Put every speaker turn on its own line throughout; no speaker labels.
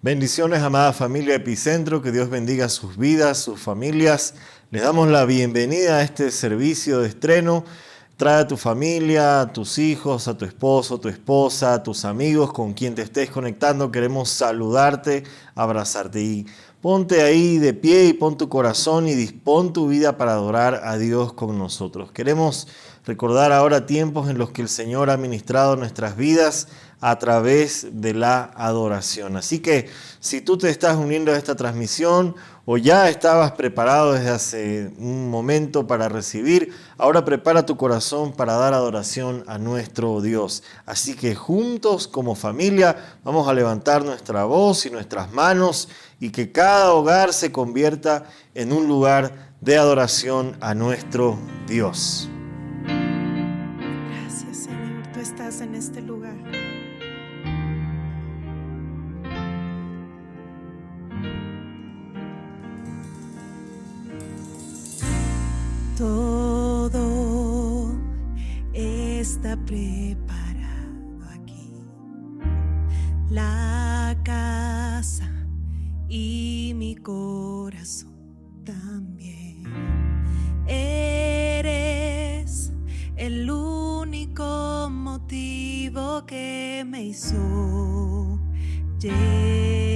Bendiciones, amada familia Epicentro, que Dios bendiga sus vidas, sus familias. Les damos la bienvenida a este servicio de estreno. Trae a tu familia, a tus hijos, a tu esposo, tu esposa, a tus amigos con quien te estés conectando. Queremos saludarte, abrazarte y ponte ahí de pie y pon tu corazón y dispón tu vida para adorar a Dios con nosotros. Queremos recordar ahora tiempos en los que el Señor ha ministrado nuestras vidas a través de la adoración. Así que si tú te estás uniendo a esta transmisión o ya estabas preparado desde hace un momento para recibir, ahora prepara tu corazón para dar adoración a nuestro Dios. Así que juntos como familia vamos a levantar nuestra voz y nuestras manos y que cada hogar se convierta en un lugar de adoración a nuestro Dios.
Gracias, Señor, tú estás en este lugar. Todo está preparado aquí, la casa y mi corazón también. Eres el único motivo que me hizo llegar.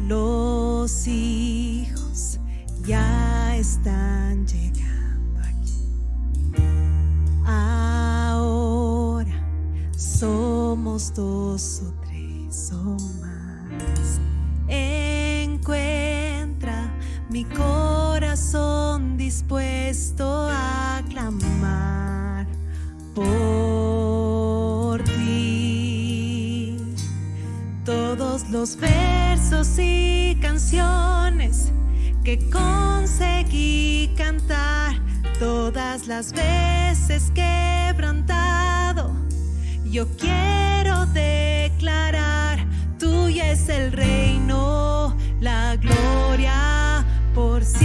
Los hijos ya están llegando aquí. Ahora somos 2 o 3 o más. Encuentra mi corazón dispuesto a clamar por ti. Todos los versos y canciones que conseguí cantar, todas las veces quebrantado, yo quiero declarar: tuyo es el reino, la gloria por siempre,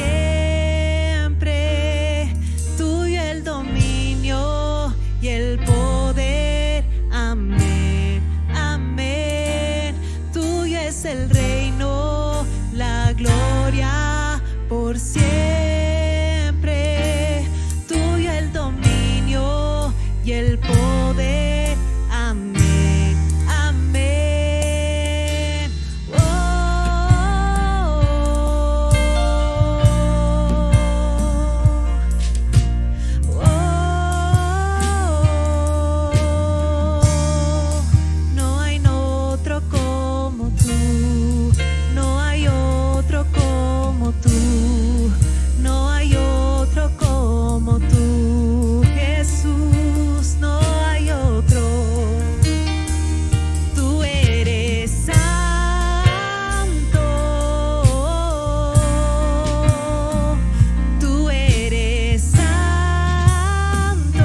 tuyo el dominio y el poder. Amén, amén. Tuyo es el reino, la gloria por siempre, tuyo el dominio y el poder. Amén, amén. Oh, oh, oh. No hay otro como tú, no hay otro como tú, no hay otro como tú, Jesús, no hay otro. Tú eres santo, tú eres santo,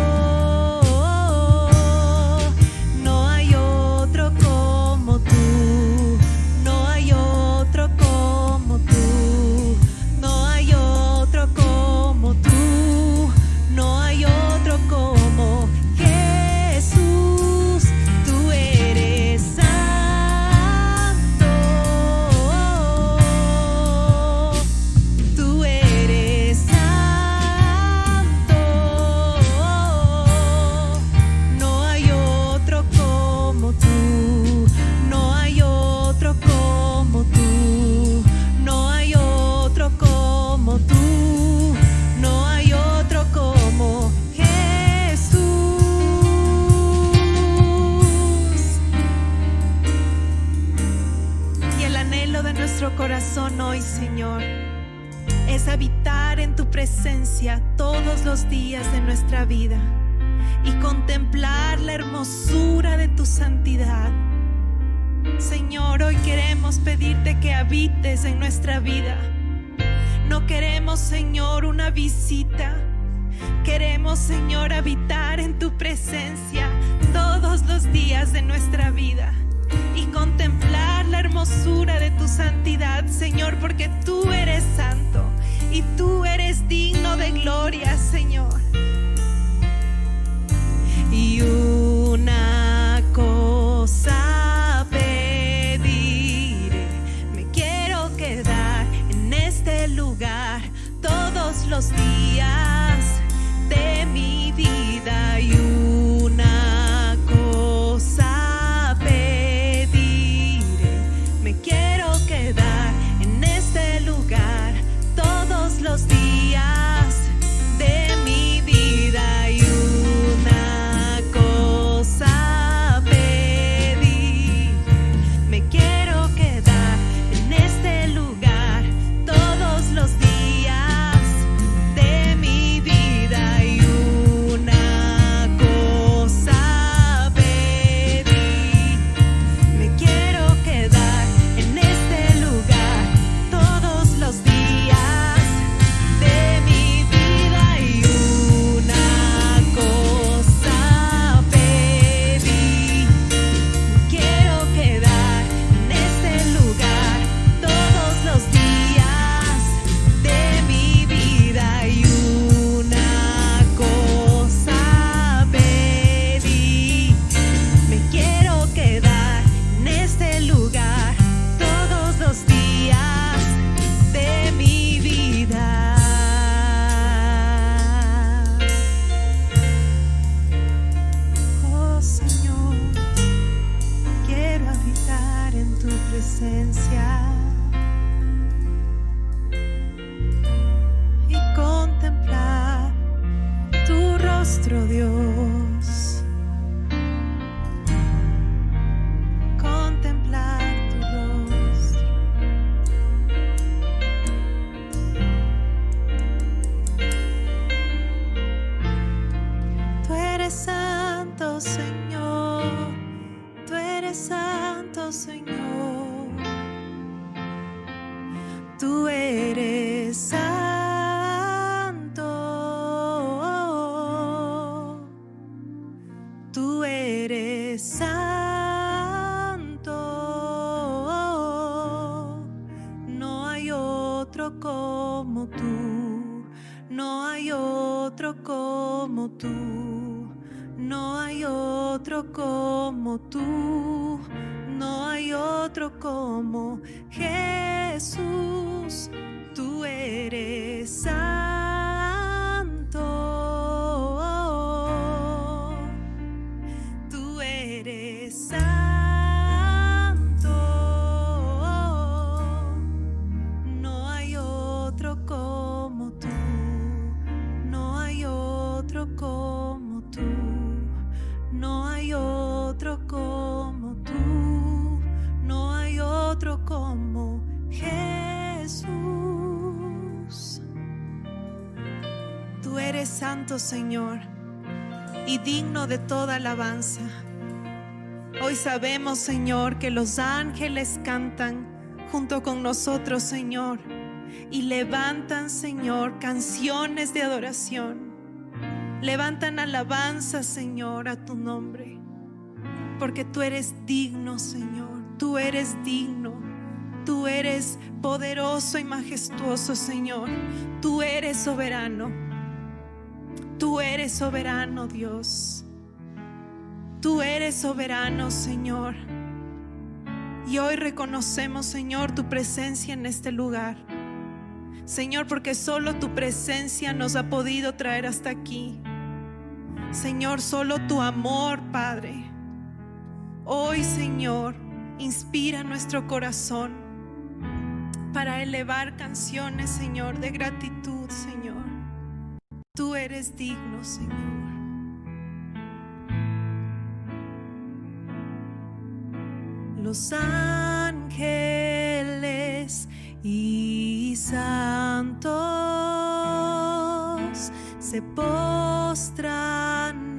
no hay otro como tú, no hay otro como tú, no hay otro como tú, no hay otro como Jesús. Tú eres santo, tú eres santo, no hay otro como tú, no hay otro como tú, no hay otro como tú, no hay otro como Jesús. Y el anhelo de nuestro corazón hoy, Señor, es habitar en tu presencia todos los días de nuestra vida y contemplar la hermosura de tu santidad. Señor, hoy queremos pedirte que habites en nuestra vida. No queremos, Señor, una visita. Queremos, Señor, habitar en tu presencia todos los días de nuestra vida y contemplar la hermosura de tu santidad, Señor, porque tú eres santo y tú eres digno de gloria, Señor. Y una todos los días de mi vida, y una cosa pediré: me quiero quedar en este lugar todos los días de mi vida, y una cosa pediré: me quiero quedar en este lugar todos los días de mi vida, y una cosa pediré: me quiero quedar en este lugar todos los días de mi vida, y una cosa pediré: quiero quedar en este lugar todos los días de mi vida, y una cosa pediré: me quiero quedar en este lugar todos los días de mi vida. Oh Señor, quiero habitar en tu presencia y contemplar tu rostro, Dios. Contemplar tu rostro. Tú eres santo, Señor. Tú eres santo, Señor. Tú eres santo. Tú eres santo. No hay otro como tú. No hay otro como tú. No hay otro como tú. No hay otro como Jesús. Tú eres santo. Tú eres santo. No hay otro como tú. No hay otro como tú. No hay otro como tú. No hay otro como Jesús. Tú eres santo, Señor, y digno de toda alabanza. Hoy sabemos, Señor, que los ángeles cantan junto con nosotros, Señor, y levantan, Señor, canciones de adoración. Levantan alabanza, Señor, a tu nombre, porque tú eres digno, Señor. Tú eres digno. Tú eres poderoso y majestuoso, Señor. Tú eres soberano. Tú eres soberano, Dios. Tú eres soberano, Señor. Y hoy reconocemos, Señor, tu presencia en este lugar. Señor, porque solo tu presencia nos ha podido traer hasta aquí. Señor, solo tu amor, Padre. Hoy, Señor, inspira nuestro corazón para elevar canciones, Señor, de gratitud, Señor. Tú eres digno, Señor. Los ángeles y santos se postran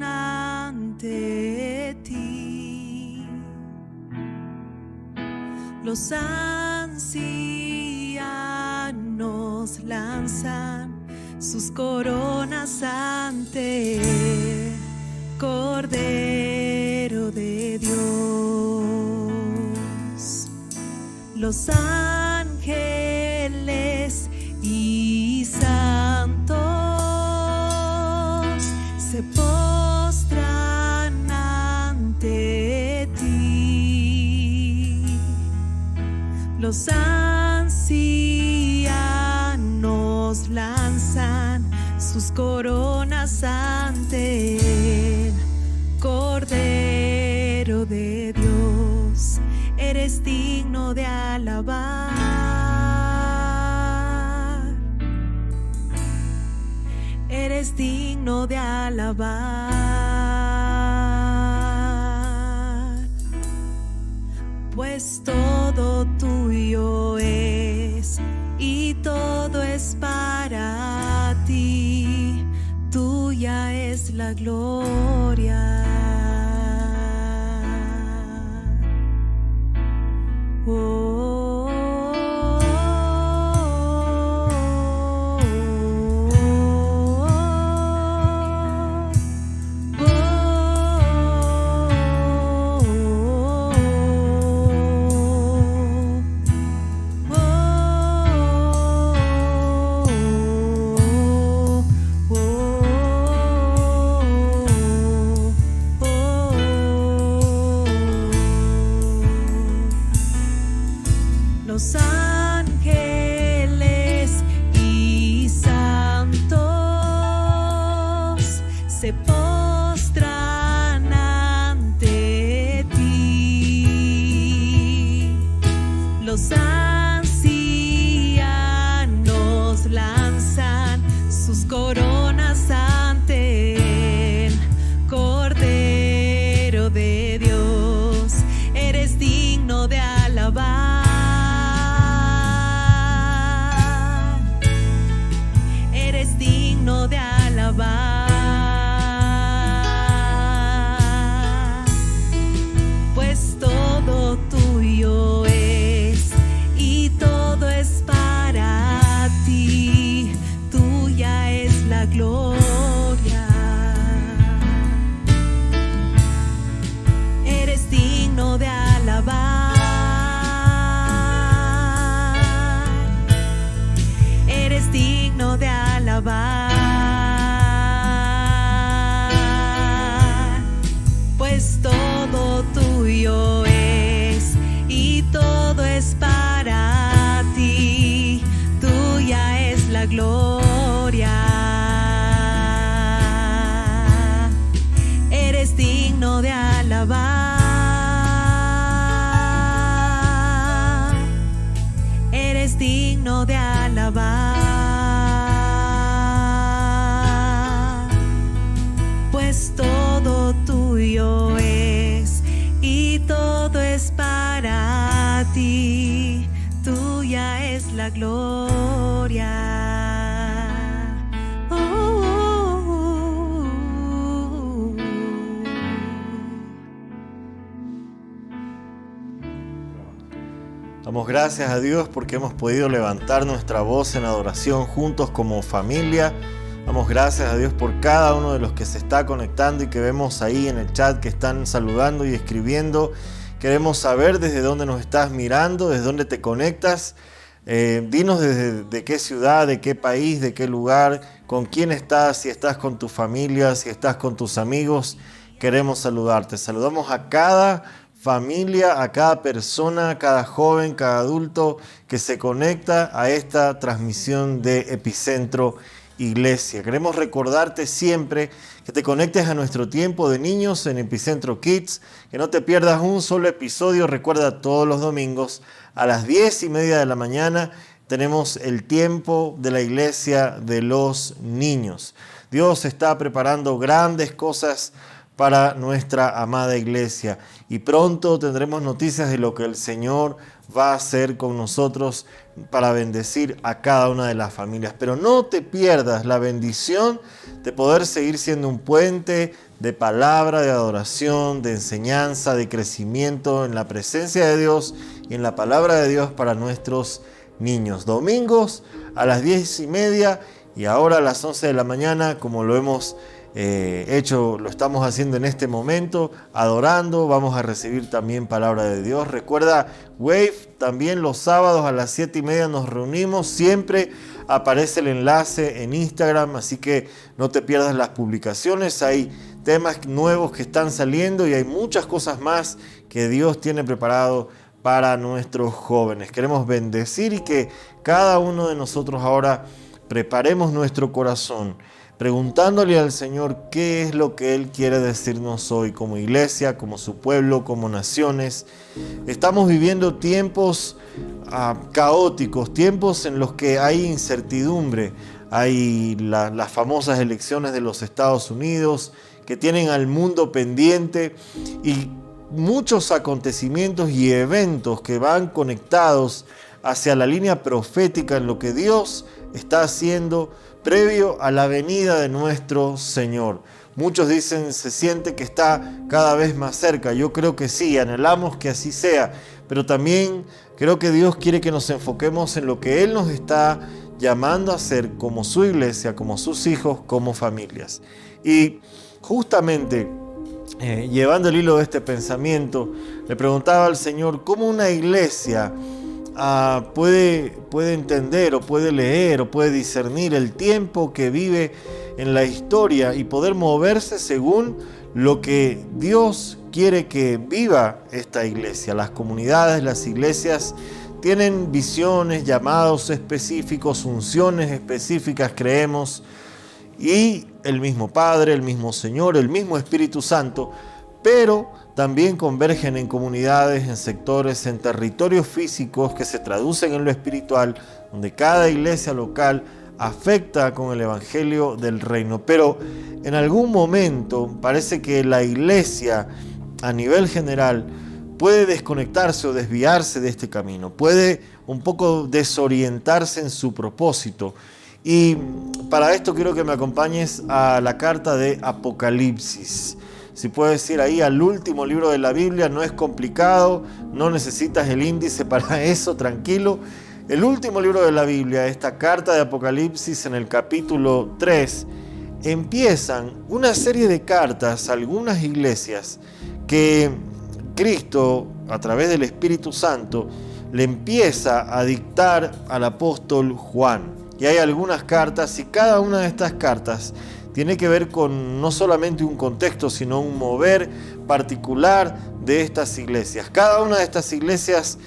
ante ti. Los ancianos lanzan sus coronas ante el Cordero de Dios. Los ángeles y santos se postran ante ti. Los ancianos lanzan sus coronas ante él. Cordero de Dios, eres digno de alabar. Eres digno de alabar. Pues todo tuyo es y todo es para ti. Tuya es la gloria. Los ángeles y santos se postran ante ti. Los ancianos lanzan sus coronas ante él. Cordero de Dios, eres digno de alabar. De alabar, pues todo tuyo es y todo es para ti. Tuya es la gloria. Eres digno de alabar. Eres digno de alabar. Pues todo tuyo es y todo es para ti. Tuya es la gloria. Eres digno de alabar. Eres digno de alabar. Pues todo tuyo es y todo es para ti. Tuya es la gloria.
Damos gracias a Dios porque hemos podido levantar nuestra voz en adoración juntos como familia. Damos gracias a Dios por cada uno de los que se está conectando y que vemos ahí en el chat que están saludando y escribiendo. Queremos saber desde dónde nos estás mirando, desde dónde te conectas. Dinos de qué ciudad, de qué país, de qué lugar, con quién estás, si estás con tu familia, si estás con tus amigos. Queremos saludarte. Saludamos a cada familia, a cada persona, a cada joven, cada adulto que se conecta a esta transmisión de Epicentro Iglesia. Queremos recordarte siempre que te conectes a nuestro tiempo de niños en Epicentro Kids, que no te pierdas un solo episodio. Recuerda, todos los domingos a las 10:30 de la mañana tenemos el tiempo de la iglesia de los niños. Dios está preparando grandes cosas para nuestra amada iglesia y pronto tendremos noticias de lo que el Señor va a hacer con nosotros para bendecir a cada una de las familias. Pero no te pierdas la bendición de poder seguir siendo un puente de palabra, de adoración, de enseñanza, de crecimiento en la presencia de Dios y en la palabra de Dios para nuestros niños. Domingos a las 10:30 y ahora a las 11 de la mañana, como lo hemos hecho, lo estamos haciendo en este momento, adorando. Vamos a recibir también palabra de Dios. Recuerda, Wave, también los sábados a las 7:30 nos reunimos. Siempre aparece el enlace en Instagram, así que no te pierdas las publicaciones. Hay temas nuevos que están saliendo y hay muchas cosas más que Dios tiene preparado para nuestros jóvenes. Queremos bendecir y que cada uno de nosotros ahora preparemos nuestro corazón, preguntándole al Señor qué es lo que Él quiere decirnos hoy como iglesia, como su pueblo, como naciones. Estamos viviendo tiempos caóticos, tiempos en los que hay incertidumbre. Hay las famosas elecciones de los Estados Unidos que tienen al mundo pendiente y muchos acontecimientos y eventos que van conectados hacia la línea profética en lo que Dios está haciendo previo a la venida de nuestro Señor. Muchos dicen, se siente que está cada vez más cerca. Yo creo que sí, anhelamos que así sea, pero también creo que Dios quiere que nos enfoquemos en lo que Él nos está llamando a hacer como su iglesia, como sus hijos, como familias. Y justamente llevando el hilo de este pensamiento, le preguntaba al Señor cómo una iglesia puede entender o puede leer o puede discernir el tiempo que vive en la historia y poder moverse según lo que Dios quiere que viva esta iglesia. Las comunidades, las iglesias tienen visiones, llamados específicos, unciones específicas, creemos, y el mismo Padre, el mismo Señor, el mismo Espíritu Santo, pero también convergen en comunidades, en sectores, en territorios físicos que se traducen en lo espiritual, donde cada iglesia local afecta con el evangelio del reino. Pero en algún momento parece que la iglesia a nivel general puede desconectarse o desviarse de este camino, puede un poco desorientarse en su propósito. Y para esto quiero que me acompañes a la carta de Apocalipsis. Si puedes ir ahí al último libro de la Biblia, no es complicado, no necesitas el índice para eso, tranquilo. El último libro de la Biblia, esta carta de Apocalipsis en el capítulo 3, empiezan una serie de cartas a algunas iglesias que Cristo, a través del Espíritu Santo, le empieza a dictar al apóstol Juan. Y hay algunas cartas, y cada una de estas cartas tiene que ver con no solamente un contexto, sino un mover particular de estas iglesias. Cada una de estas iglesias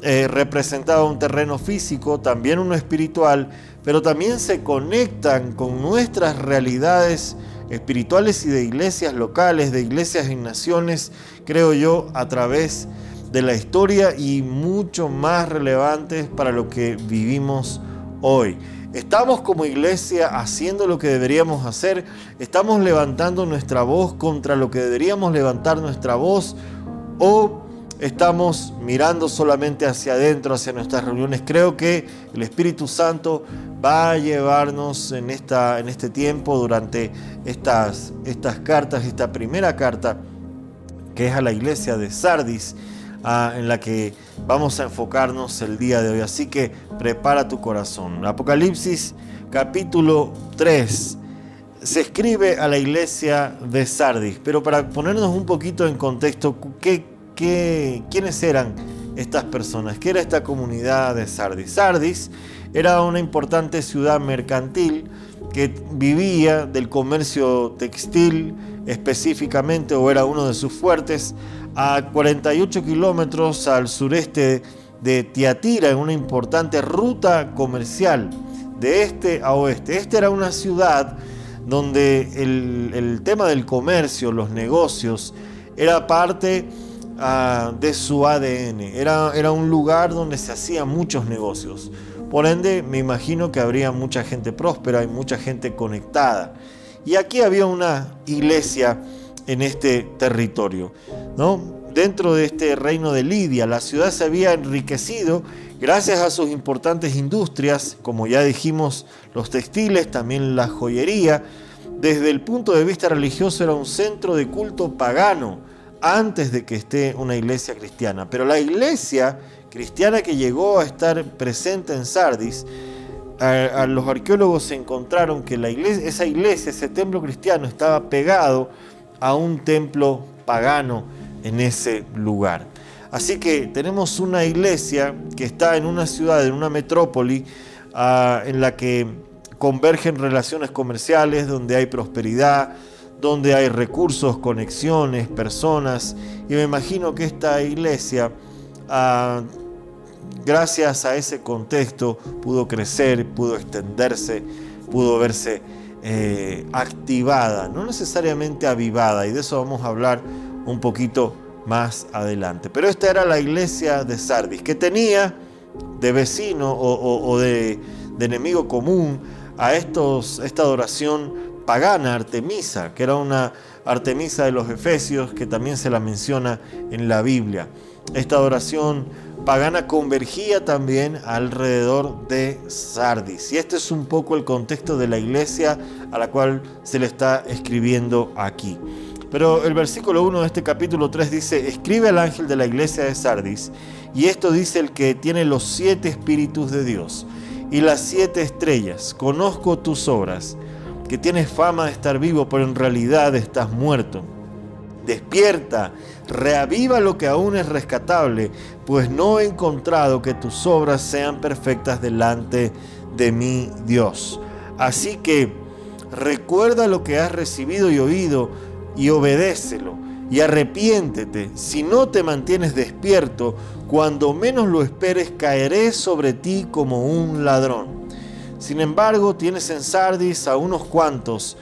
representaba un terreno físico, también uno espiritual, pero también se conectan con nuestras realidades espirituales y de iglesias locales, de iglesias en naciones, creo yo, a través de la historia y mucho más relevantes para lo que vivimos hoy. ¿Estamos como iglesia haciendo lo que deberíamos hacer? ¿Estamos levantando nuestra voz contra lo que deberíamos levantar nuestra voz? ¿O estamos mirando solamente hacia adentro, hacia nuestras reuniones? Creo que el Espíritu Santo va a llevarnos en este tiempo, durante estas cartas, esta primera carta, que es a la iglesia de Sardis, en la que vamos a enfocarnos el día de hoy. Así que prepara tu corazón. Apocalipsis capítulo 3 se escribe a la iglesia de Sardis, pero para ponernos un poquito en contexto, ¿quiénes eran estas personas? ¿Qué era esta comunidad de Sardis? Sardis era una importante ciudad mercantil que vivía del comercio textil específicamente, o era uno de sus fuertes, a 48 kilómetros al sureste de Tiatira, en una importante ruta comercial de este a oeste. Esta era una ciudad donde el tema del comercio, los negocios, era parte de su ADN. Era un lugar donde se hacían muchos negocios. Por ende, me imagino que habría mucha gente próspera y mucha gente conectada. Y aquí había una iglesia en este territorio, ¿no? Dentro de este reino de Lidia, la ciudad se había enriquecido gracias a sus importantes industrias, como ya dijimos, los textiles, también la joyería. Desde el punto de vista religioso era un centro de culto pagano antes de que esté una iglesia cristiana. Pero la iglesia cristiana que llegó a estar presente en Sardis, a los arqueólogos se encontraron que esa iglesia, ese templo cristiano, estaba pegado a un templo pagano en ese lugar. Así que tenemos una iglesia que está en una ciudad, en una metrópoli, en la que convergen relaciones comerciales, donde hay prosperidad, donde hay recursos, conexiones, personas. Y me imagino que esta iglesia gracias a ese contexto pudo crecer, pudo extenderse, pudo verse activada, no necesariamente avivada, y de eso vamos a hablar un poquito más adelante. Pero esta era la iglesia de Sardis, que tenía de vecino o de enemigo común a esta adoración pagana, Artemisa, que era una Artemisa de los Efesios, que también se la menciona en la Biblia. Esta adoración pagana convergía también alrededor de Sardis. Y este es un poco el contexto de la iglesia a la cual se le está escribiendo aquí. Pero el versículo 1 de este capítulo 3 dice: escribe al ángel de la iglesia de Sardis, y esto dice el que tiene los 7 espíritus de Dios y las 7 estrellas: conozco tus obras, que tienes fama de estar vivo, pero en realidad estás muerto. Despierta, reaviva lo que aún es rescatable, pues no he encontrado que tus obras sean perfectas delante de mi Dios. Así que recuerda lo que has recibido y oído, y obedécelo, y arrepiéntete. Si no te mantienes despierto, cuando menos lo esperes, caeré sobre ti como un ladrón. Sin embargo, tienes en Sardis a unos cuantos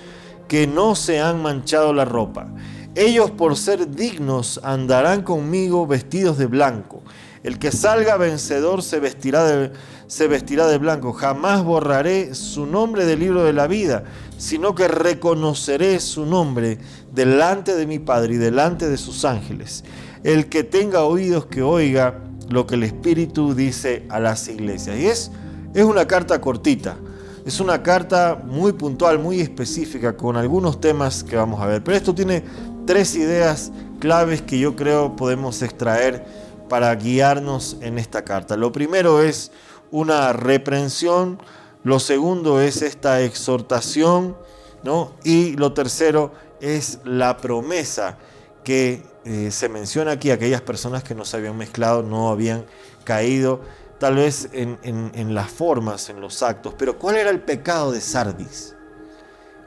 que no se han manchado la ropa. Ellos, por ser dignos, andarán conmigo vestidos de blanco. El que salga vencedor se vestirá de blanco. Jamás borraré su nombre del libro de la vida, sino que reconoceré su nombre delante de mi Padre y delante de sus ángeles. El que tenga oídos, que oiga lo que el Espíritu dice a las iglesias. Y es una carta cortita. Es una carta muy puntual, muy específica, con algunos temas que vamos a ver. Pero esto tiene 3 ideas claves que yo creo podemos extraer para guiarnos en esta carta. Lo primero es una reprensión, lo segundo es esta exhortación, ¿no? Y lo tercero es la promesa que se menciona aquí. Aquellas personas que no se habían mezclado, no habían caído tal vez en las formas, en los actos. Pero ¿cuál era el pecado de Sardis?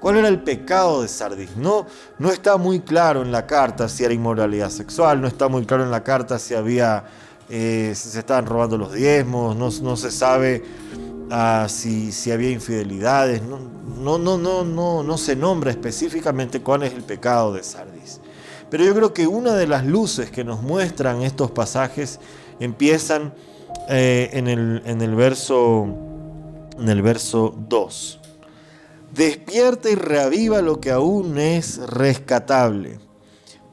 ¿Cuál era el pecado de Sardis? No está muy claro en la carta si era inmoralidad sexual, no está muy claro en la carta si si se estaban robando los diezmos, no se sabe si había infidelidades, no se nombra específicamente cuál es el pecado de Sardis. Pero yo creo que una de las luces que nos muestran estos pasajes empiezan en el verso 2. Despierta y reaviva lo que aún es rescatable,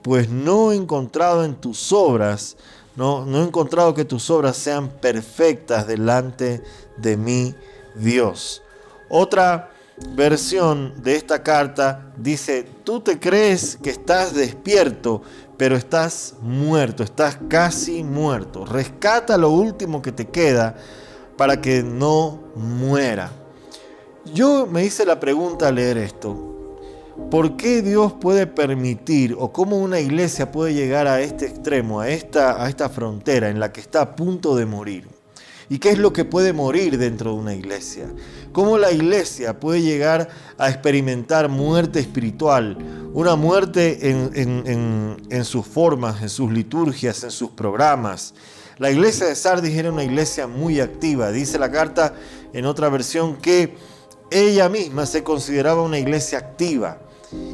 pues no he encontrado en tus obras, no he encontrado que tus obras sean perfectas delante de mi Dios. Otra versión de esta carta dice: tú te crees que estás despierto, pero estás muerto, estás casi muerto. Rescata lo último que te queda para que no muera. Yo me hice la pregunta al leer esto: ¿por qué Dios puede permitir, o cómo una iglesia puede llegar a este extremo, a esta frontera en la que está a punto de morir? ¿Y qué es lo que puede morir dentro de una iglesia? ¿Cómo la iglesia puede llegar a experimentar muerte espiritual? Una muerte en sus formas, en sus liturgias, en sus programas. La iglesia de Sardis era una iglesia muy activa. Dice la carta en otra versión que ella misma se consideraba una iglesia activa.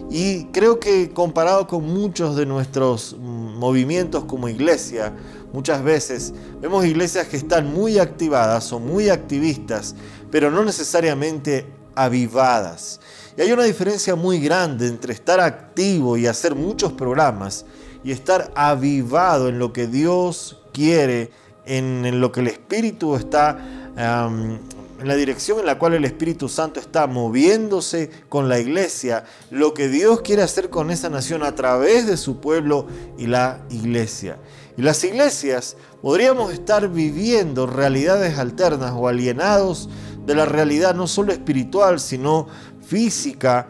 Y creo que comparado con muchos de nuestros movimientos como iglesia, muchas veces vemos iglesias que están muy activadas o muy activistas, pero no necesariamente avivadas. Y hay una diferencia muy grande entre estar activo y hacer muchos programas y estar avivado en lo que Dios quiere, en lo que el Espíritu está en la dirección en la cual el Espíritu Santo está moviéndose con la iglesia, lo que Dios quiere hacer con esa nación a través de su pueblo y la iglesia. Y las iglesias podríamos estar viviendo realidades alternas o alienados de la realidad no solo espiritual, sino física,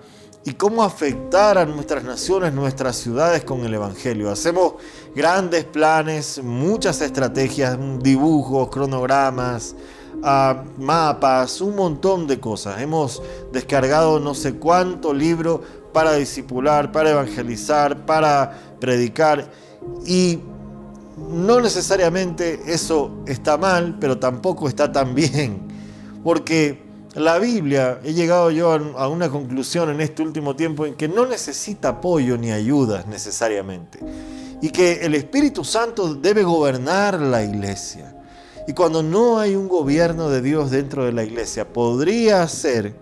y cómo afectar a nuestras naciones, nuestras ciudades con el Evangelio. Hacemos grandes planes, muchas estrategias, dibujos, cronogramas, mapas, un montón de cosas. Hemos descargado no sé cuánto libro para discipular, para evangelizar, para predicar, y no necesariamente eso está mal, pero tampoco está tan bien, porque la Biblia, he llegado yo a una conclusión en este último tiempo en que no necesita apoyo ni ayudas necesariamente, y que el Espíritu Santo debe gobernar la iglesia. Y cuando no hay un gobierno de Dios dentro de la iglesia, podría ser,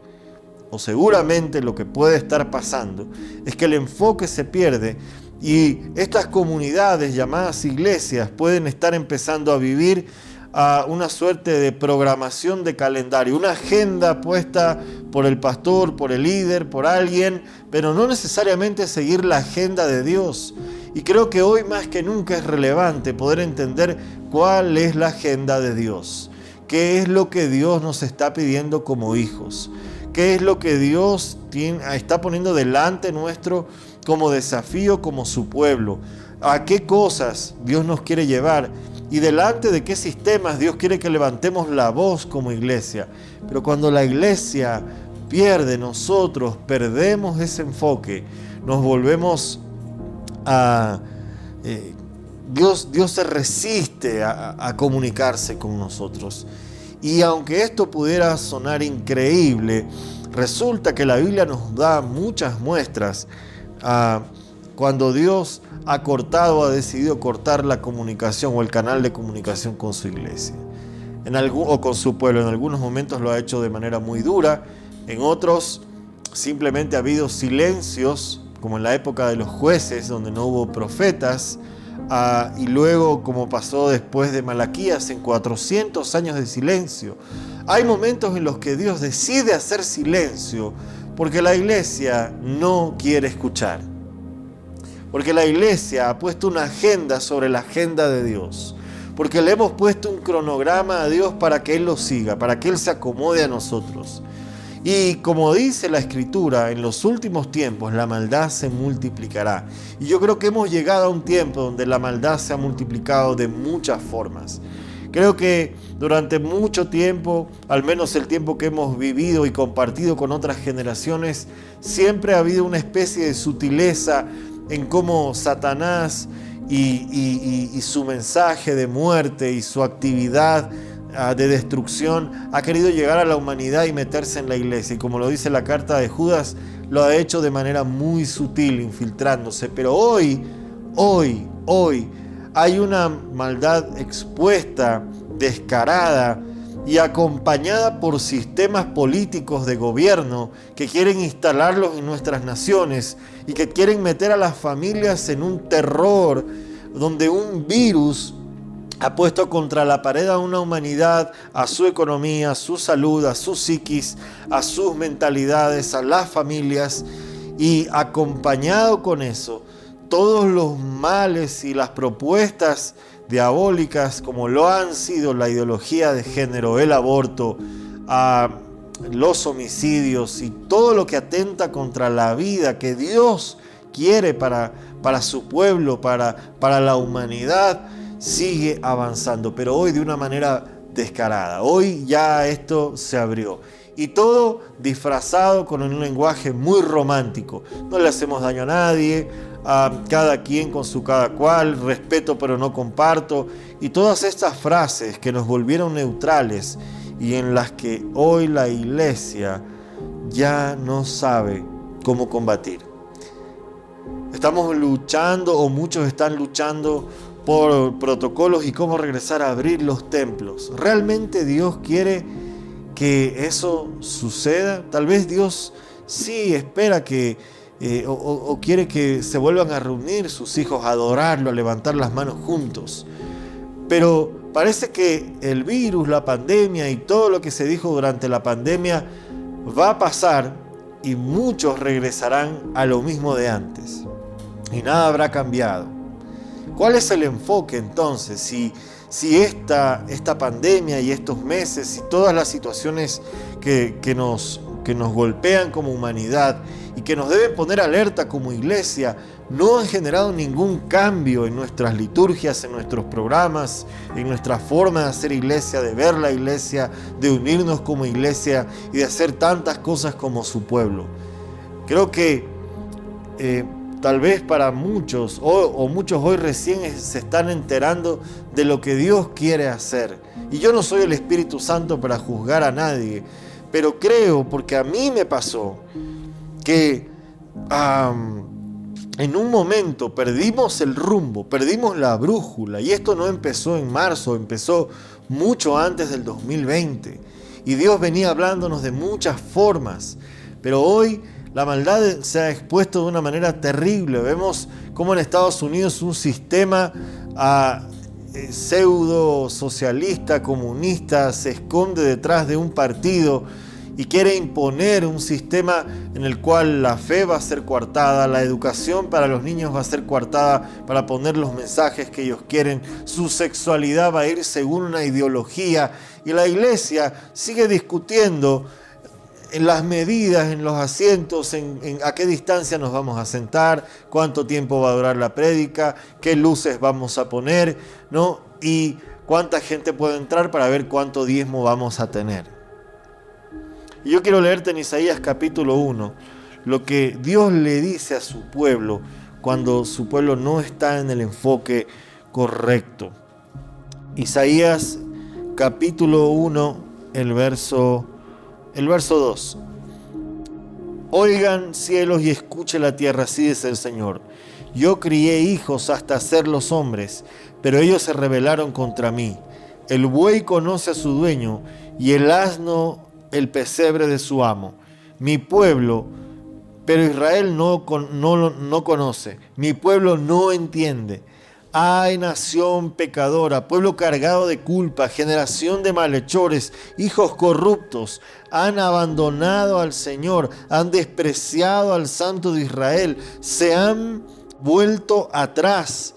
o seguramente lo que puede estar pasando, es que el enfoque se pierde y estas comunidades llamadas iglesias pueden estar empezando a vivir a una suerte de programación de calendario, una agenda puesta por el pastor, por el líder, por alguien, pero no necesariamente seguir la agenda de Dios. Y creo que hoy más que nunca es relevante poder entender cuál es la agenda de Dios, qué es lo que Dios nos está pidiendo como hijos, qué es lo que Dios está poniendo delante nuestro como desafío, como su pueblo, a qué cosas Dios nos quiere llevar y delante de qué sistemas Dios quiere que levantemos la voz como iglesia. Pero cuando la iglesia pierde, nosotros perdemos ese enfoque, nos volvemos a... Dios se resiste a comunicarse con nosotros. Y aunque esto pudiera sonar increíble, resulta que la Biblia nos da muchas muestras cuando Dios ha decidido cortar la comunicación o el canal de comunicación con su iglesia o con su pueblo. En algunos momentos lo ha hecho de manera muy dura, en otros simplemente ha habido silencios, como en la época de los jueces, donde no hubo profetas, y luego, como pasó después de Malaquías, en 400 años de silencio. Hay momentos en los que Dios decide hacer silencio porque la iglesia no quiere escuchar. Porque la iglesia ha puesto una agenda sobre la agenda de Dios. Porque le hemos puesto un cronograma a Dios para que Él lo siga, para que Él se acomode a nosotros. Y como dice la Escritura, en los últimos tiempos la maldad se multiplicará. Y yo creo que hemos llegado a un tiempo donde la maldad se ha multiplicado de muchas formas. Creo que durante mucho tiempo, al menos el tiempo que hemos vivido y compartido con otras generaciones, siempre ha habido una especie de sutileza en cómo Satanás y su mensaje de muerte y su actividad de destrucción ha querido llegar a la humanidad y meterse en la iglesia. Y como lo dice la carta de Judas, lo ha hecho de manera muy sutil, infiltrándose. Pero hoy hay una maldad expuesta, descarada y acompañada por sistemas políticos de gobierno que quieren instalarlos en nuestras naciones y que quieren meter a las familias en un terror donde un virus ha puesto contra la pared a una humanidad, a su economía, a su salud, a su psiquis, a sus mentalidades, a las familias, y acompañado con eso, todos los males y las propuestas diabólicas, como lo han sido la ideología de género, el aborto, los homicidios y todo lo que atenta contra la vida que Dios quiere para su pueblo, para la humanidad, sigue avanzando, pero hoy de una manera descarada. Hoy ya esto se abrió. Y todo disfrazado con un lenguaje muy romántico. No le hacemos daño a nadie, a cada quien con su cada cual, respeto pero no comparto. Y todas estas frases que nos volvieron neutrales y en las que hoy la iglesia ya no sabe cómo combatir. Estamos luchando, o muchos están luchando, por protocolos y cómo regresar a abrir los templos. ¿Realmente Dios quiere que eso suceda? Tal vez Dios sí espera que o quiere que se vuelvan a reunir sus hijos, a adorarlo, a levantar las manos juntos. Pero parece que el virus, la pandemia y todo lo que se dijo durante la pandemia va a pasar y muchos regresarán a lo mismo de antes. Y nada habrá cambiado. ¿Cuál es el enfoque entonces? Si esta pandemia y estos meses y todas las situaciones que nos golpean como humanidad y que nos deben poner alerta como iglesia, no han generado ningún cambio en nuestras liturgias, en nuestros programas, en nuestra forma de hacer iglesia, de ver la iglesia, de unirnos como iglesia y de hacer tantas cosas como su pueblo. Creo que tal vez para muchos, o muchos hoy recién se están enterando de lo que Dios quiere hacer. Y yo no soy el Espíritu Santo para juzgar a nadie, pero creo, porque a mí me pasó, que en un momento perdimos el rumbo, perdimos la brújula, y esto no empezó en marzo, empezó mucho antes del 2020, y Dios venía hablándonos de muchas formas, pero hoy la maldad se ha expuesto de una manera terrible. Vemos cómo en Estados Unidos un sistema pseudo socialista, comunista, se esconde detrás de un partido y quiere imponer un sistema en el cual la fe va a ser coartada, la educación para los niños va a ser coartada para poner los mensajes que ellos quieren, su sexualidad va a ir según una ideología, y la iglesia sigue discutiendo en las medidas, en los asientos, en a qué distancia nos vamos a sentar, cuánto tiempo va a durar la prédica, qué luces vamos a poner, ¿no? Y cuánta gente puede entrar para ver cuánto diezmo vamos a tener. Y yo quiero leerte en Isaías capítulo 1 lo que Dios le dice a su pueblo cuando su pueblo no está en el enfoque correcto. Isaías capítulo 1, el verso 2. Oigan cielos y escuche la tierra, así dice el Señor. Yo crié hijos hasta hacerlos hombres, pero ellos se rebelaron contra mí. El buey conoce a su dueño y el asno el pesebre de su amo. Mi pueblo, pero Israel no conoce. Mi pueblo no entiende. Ay, nación pecadora, pueblo cargado de culpa, generación de malhechores, hijos corruptos, han abandonado al Señor, han despreciado al Santo de Israel, se han vuelto atrás.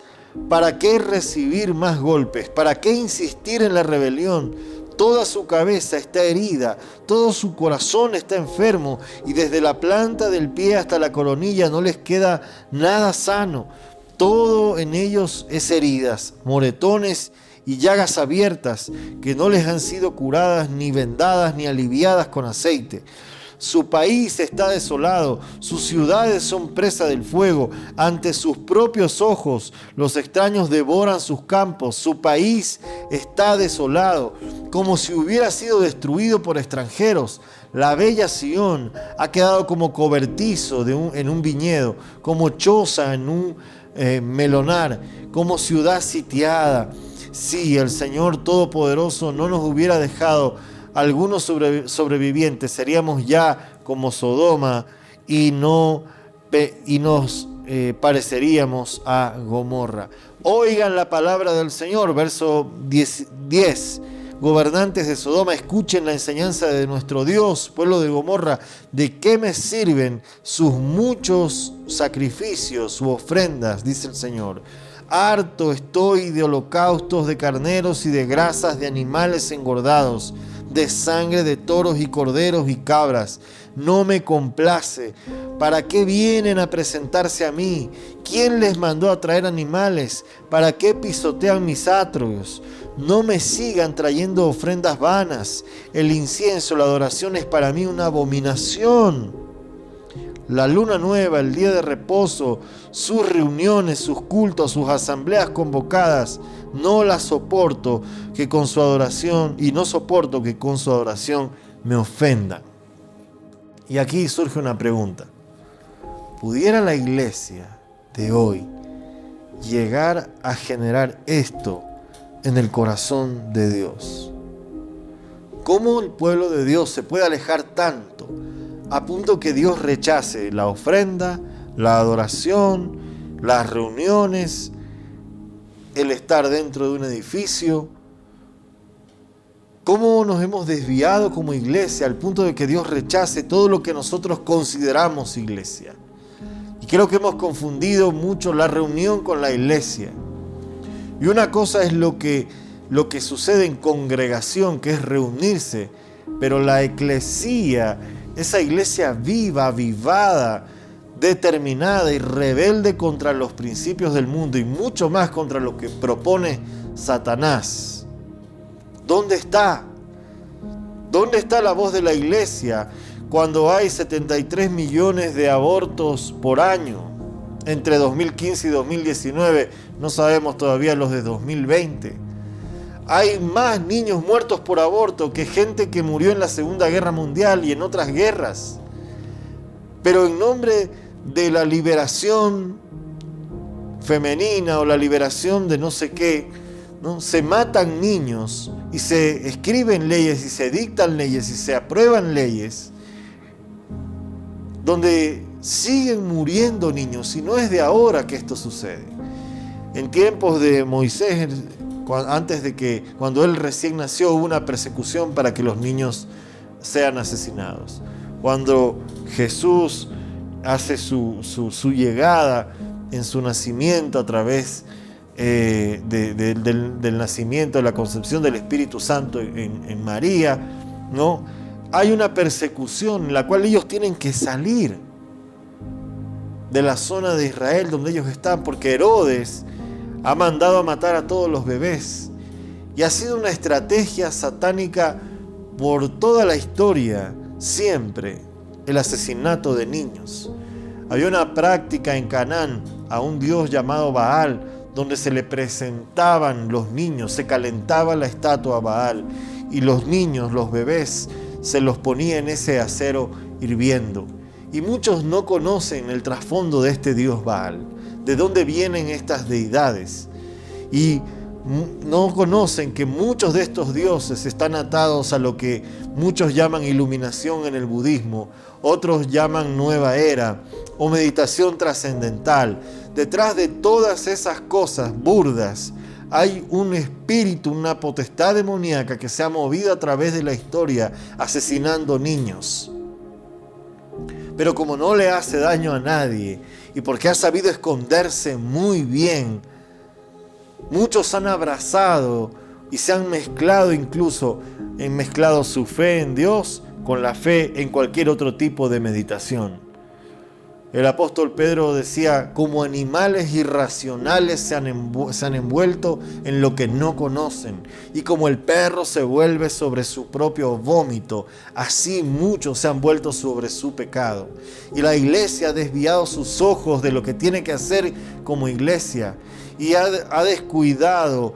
¿Para qué recibir más golpes? ¿Para qué insistir en la rebelión? Toda su cabeza está herida, todo su corazón está enfermo, y desde la planta del pie hasta la coronilla no les queda nada sano. Todo en ellos es heridas, moretones y llagas abiertas que no les han sido curadas, ni vendadas, ni aliviadas con aceite. Su país está desolado, sus ciudades son presa del fuego. Ante sus propios ojos los extraños devoran sus campos. Su país está desolado, como si hubiera sido destruido por extranjeros. La bella Sión ha quedado como cobertizo en un viñedo, como choza en un melonar, como ciudad sitiada. Si el Señor Todopoderoso no nos hubiera dejado algunos sobrevivientes, seríamos ya como Sodoma y nos pareceríamos a Gomorra. Oigan la palabra del Señor, verso 10. Gobernantes de Sodoma, escuchen la enseñanza de nuestro Dios. Pueblo de Gomorra, ¿de qué me sirven sus muchos sacrificios, sus ofrendas? Dice el Señor. Harto estoy de holocaustos de carneros y de grasas de animales engordados, de sangre de toros y corderos y cabras. No me complace. ¿Para qué vienen a presentarse a mí? ¿Quién les mandó a traer animales? ¿Para qué pisotean mis atrios? No me sigan trayendo ofrendas vanas. El incienso, la adoración es para mí una abominación. La luna nueva, el día de reposo, sus reuniones, sus cultos, sus asambleas convocadas, no las soporto que con su adoración, y no soporto que con su adoración me ofendan. Y aquí surge una pregunta. ¿Pudiera la iglesia de hoy llegar a generar esto en el corazón de Dios? ¿Cómo el pueblo de Dios se puede alejar tanto a punto que Dios rechace la ofrenda, la adoración, las reuniones, el estar dentro de un edificio? ¿Cómo nos hemos desviado como iglesia al punto de que Dios rechace todo lo que nosotros consideramos iglesia? Y creo que hemos confundido mucho la reunión con la iglesia. Y una cosa es lo que sucede en congregación, que es reunirse, pero la eclesía, esa iglesia viva, avivada, determinada y rebelde contra los principios del mundo y mucho más contra lo que propone Satanás. ¿Dónde está? ¿Dónde está la voz de la iglesia cuando hay 73 millones de abortos por año? entre 2015 y 2019, no sabemos todavía los de 2020. Hay más niños muertos por aborto que gente que murió en la Segunda Guerra Mundial y en otras guerras. Pero en nombre de la liberación femenina o la liberación de no sé qué, ¿no? Se matan niños y se escriben leyes y se dictan leyes y se aprueban leyes donde siguen muriendo niños, y no es de ahora que esto sucede. En tiempos de Moisés, cuando él recién nació, hubo una persecución para que los niños sean asesinados. Cuando Jesús hace su llegada en su nacimiento a través del nacimiento, de la concepción del Espíritu Santo en María, ¿no? Hay una persecución en la cual ellos tienen que salir de la zona de Israel donde ellos están, porque Herodes ha mandado a matar a todos los bebés. Y ha sido una estrategia satánica por toda la historia, siempre, el asesinato de niños. Había una práctica en Canaán a un dios llamado Baal, donde se le presentaban los niños, se calentaba la estatua a Baal, y los niños, los bebés, se los ponía en ese acero hirviendo. Y muchos no conocen el trasfondo de este dios Baal, de dónde vienen estas deidades. Y no conocen que muchos de estos dioses están atados a lo que muchos llaman iluminación en el budismo, otros llaman nueva era o meditación trascendental. Detrás de todas esas cosas burdas hay un espíritu, una potestad demoníaca que se ha movido a través de la historia asesinando niños. Pero como no le hace daño a nadie y porque ha sabido esconderse muy bien, muchos han abrazado y se han mezclado, incluso han mezclado su fe en Dios con la fe en cualquier otro tipo de meditación. El apóstol Pedro decía, como animales irracionales se han envuelto en lo que no conocen, y como el perro se vuelve sobre su propio vómito, así muchos se han vuelto sobre su pecado. Y la iglesia ha desviado sus ojos de lo que tiene que hacer como iglesia, y ha descuidado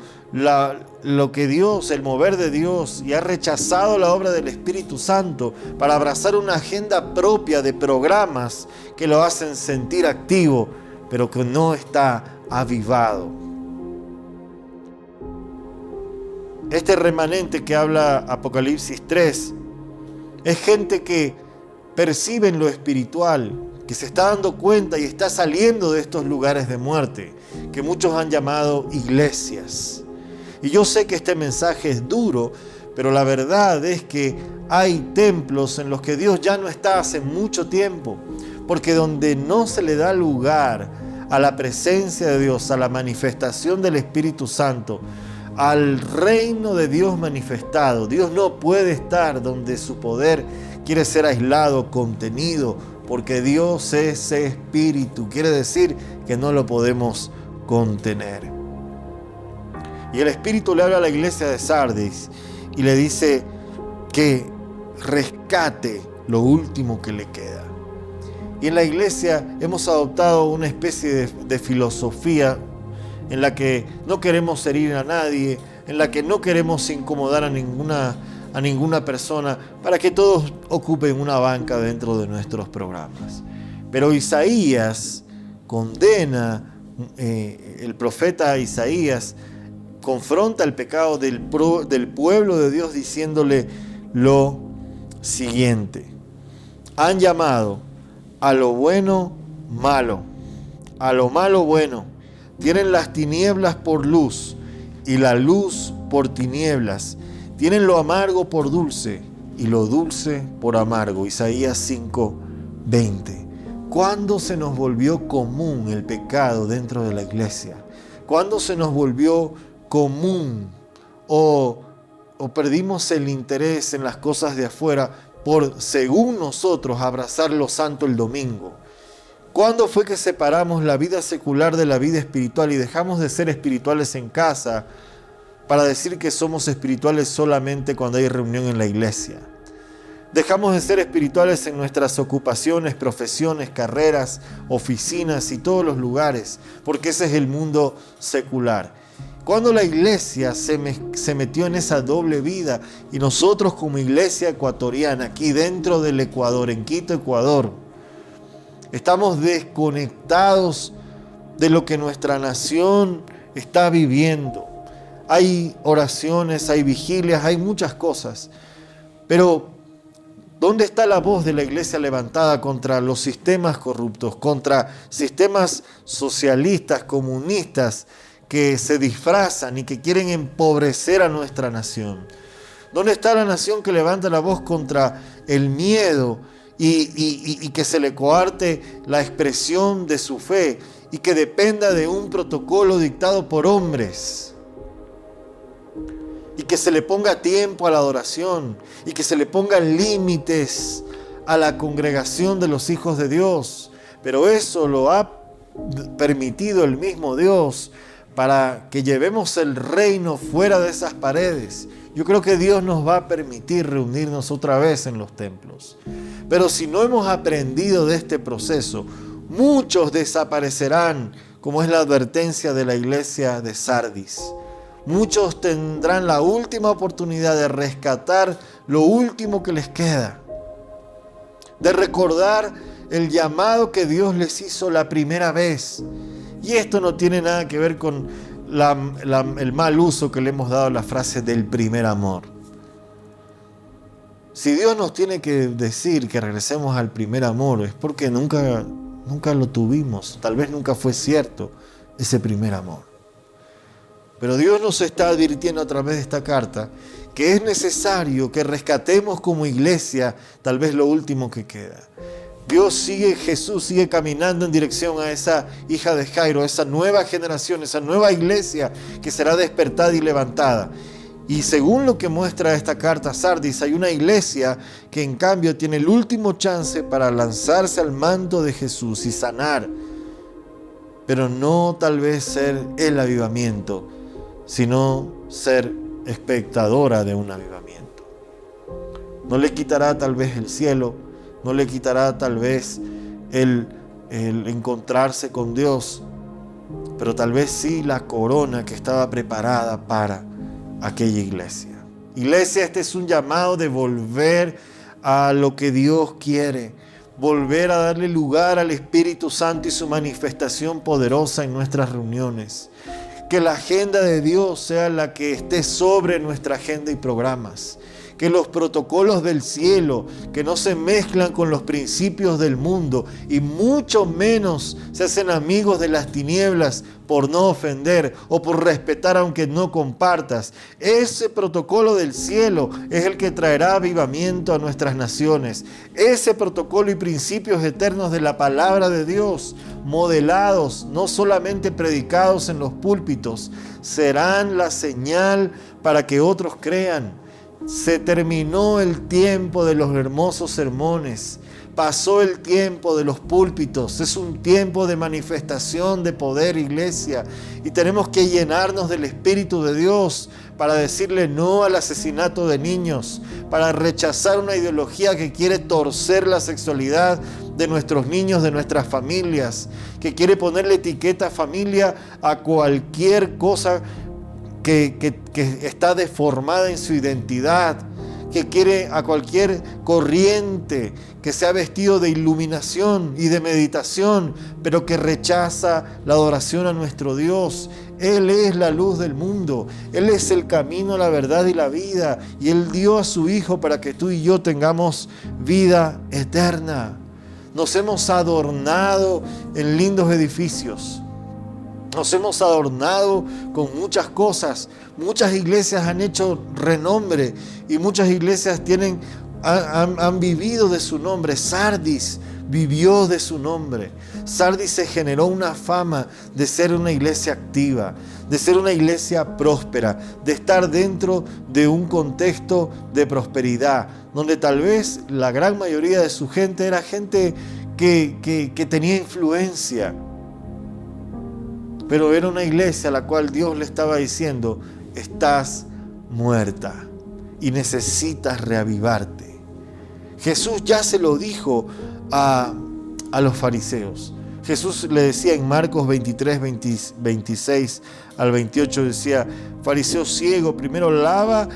lo que Dios, el mover de Dios, y ha rechazado la obra del Espíritu Santo para abrazar una agenda propia de programas que lo hacen sentir activo, pero que no está avivado. Este remanente que habla Apocalipsis 3 es gente que percibe en lo espiritual, que se está dando cuenta y está saliendo de estos lugares de muerte, que muchos han llamado iglesias. Y yo sé que este mensaje es duro, pero la verdad es que hay templos en los que Dios ya no está hace mucho tiempo, porque donde no se le da lugar a la presencia de Dios, a la manifestación del Espíritu Santo, al reino de Dios manifestado, Dios no puede estar donde su poder quiere ser aislado, contenido, porque Dios es espíritu, quiere decir que no lo podemos contener. Y el Espíritu le habla a la iglesia de Sardis y le dice que rescate lo último que le queda. Y en la iglesia hemos adoptado una especie de filosofía en la que no queremos herir a nadie, en la que no queremos incomodar a ninguna persona, para que todos ocupen una banca dentro de nuestros programas. Pero Isaías condena, el profeta Isaías confronta el pecado del pueblo de Dios diciéndole lo siguiente: han llamado a lo bueno malo, a lo malo bueno, tienen las tinieblas por luz y la luz por tinieblas, tienen lo amargo por dulce y lo dulce por amargo. Isaías 5:20. ¿Cuándo se nos volvió común el pecado dentro de la iglesia? ¿Cuándo se nos volvió común o perdimos el interés en las cosas de afuera por, según nosotros, abrazar lo santo el domingo? ¿Cuándo fue que separamos la vida secular de la vida espiritual y dejamos de ser espirituales en casa para decir que somos espirituales solamente cuando hay reunión en la iglesia? Dejamos de ser espirituales en nuestras ocupaciones, profesiones, carreras, oficinas y todos los lugares, porque ese es el mundo secular. Cuando la iglesia se metió en esa doble vida y nosotros como iglesia ecuatoriana, aquí dentro del Ecuador, en Quito, Ecuador, estamos desconectados de lo que nuestra nación está viviendo. Hay oraciones, hay vigilias, hay muchas cosas, pero ¿dónde está la voz de la iglesia levantada contra los sistemas corruptos, contra sistemas socialistas, comunistas, que se disfrazan y que quieren empobrecer a nuestra nación? ¿Dónde está la nación que levanta la voz contra el miedo y que se le coarte la expresión de su fe y que dependa de un protocolo dictado por hombres? Y que se le ponga tiempo a la adoración y que se le pongan límites a la congregación de los hijos de Dios. Pero eso lo ha permitido el mismo Dios para que llevemos el reino fuera de esas paredes. Yo creo que Dios nos va a permitir reunirnos otra vez en los templos. Pero si no hemos aprendido de este proceso, muchos desaparecerán, como es la advertencia de la iglesia de Sardis. Muchos tendrán la última oportunidad de rescatar lo último que les queda, de recordar el llamado que Dios les hizo la primera vez. Y esto no tiene nada que ver con el mal uso que le hemos dado a la frase del primer amor. Si Dios nos tiene que decir que regresemos al primer amor, es porque nunca lo tuvimos. Tal vez nunca fue cierto ese primer amor. Pero Dios nos está advirtiendo a través de esta carta que es necesario que rescatemos como iglesia tal vez lo último que queda. Jesús sigue caminando en dirección a esa hija de Jairo, a esa nueva generación, esa nueva iglesia que será despertada y levantada. Y según lo que muestra esta carta a Sardis, hay una iglesia que en cambio tiene el último chance para lanzarse al manto de Jesús y sanar, pero no tal vez ser el avivamiento, sino ser espectadora de un avivamiento. No le quitará tal vez el cielo, no le quitará tal vez el encontrarse con Dios, pero tal vez sí la corona que estaba preparada para aquella iglesia. Iglesia, este es un llamado de volver a lo que Dios quiere, volver a darle lugar al Espíritu Santo y su manifestación poderosa en nuestras reuniones. Que la agenda de Dios sea la que esté sobre nuestra agenda y programas. Que los protocolos del cielo, que no se mezclan con los principios del mundo y mucho menos se hacen amigos de las tinieblas por no ofender o por respetar aunque no compartas. Ese protocolo del cielo es el que traerá avivamiento a nuestras naciones. Ese protocolo y principios eternos de la palabra de Dios, modelados, no solamente predicados en los púlpitos, serán la señal para que otros crean. Se terminó el tiempo de los hermosos sermones, pasó el tiempo de los púlpitos, es un tiempo de manifestación de poder, iglesia, y tenemos que llenarnos del Espíritu de Dios para decirle no al asesinato de niños, para rechazar una ideología que quiere torcer la sexualidad de nuestros niños, de nuestras familias, que quiere ponerle etiqueta familia a cualquier cosa que está deformada en su identidad, que quiere a cualquier corriente que sea vestido de iluminación y de meditación, pero que rechaza la adoración a nuestro Dios. Él es la luz del mundo, Él es el camino, la verdad y la vida, y Él dio a su Hijo para que tú y yo tengamos vida eterna. Nos hemos adornado en lindos edificios. Nos hemos adornado con muchas cosas. Muchas iglesias han hecho renombre y muchas iglesias han vivido de su nombre. Sardis vivió de su nombre. Sardis se generó una fama de ser una iglesia activa, de ser una iglesia próspera, de estar dentro de un contexto de prosperidad, donde tal vez la gran mayoría de su gente era gente que tenía influencia. Pero era una iglesia a la cual Dios le estaba diciendo: estás muerta y necesitas reavivarte. Jesús ya se lo dijo a los fariseos. Jesús le decía en Marcos 23, 26 al 28, decía: fariseo ciego, primero lava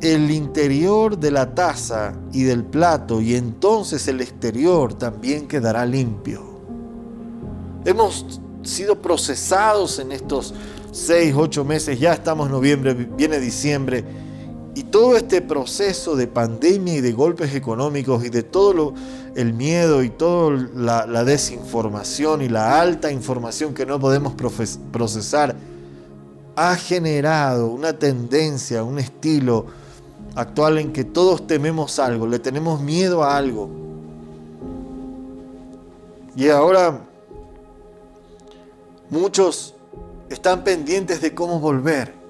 el interior de la taza y del plato, y entonces el exterior también quedará limpio. Hemos sido procesados en estos 6, 8 meses, ya estamos en noviembre, viene diciembre, y todo este proceso de pandemia y de golpes económicos y de todo el miedo y toda la desinformación y la alta información que no podemos procesar ha generado una tendencia, un estilo actual en que todos tememos algo, le tenemos miedo a algo. Y ahora muchos están pendientes de cómo volver.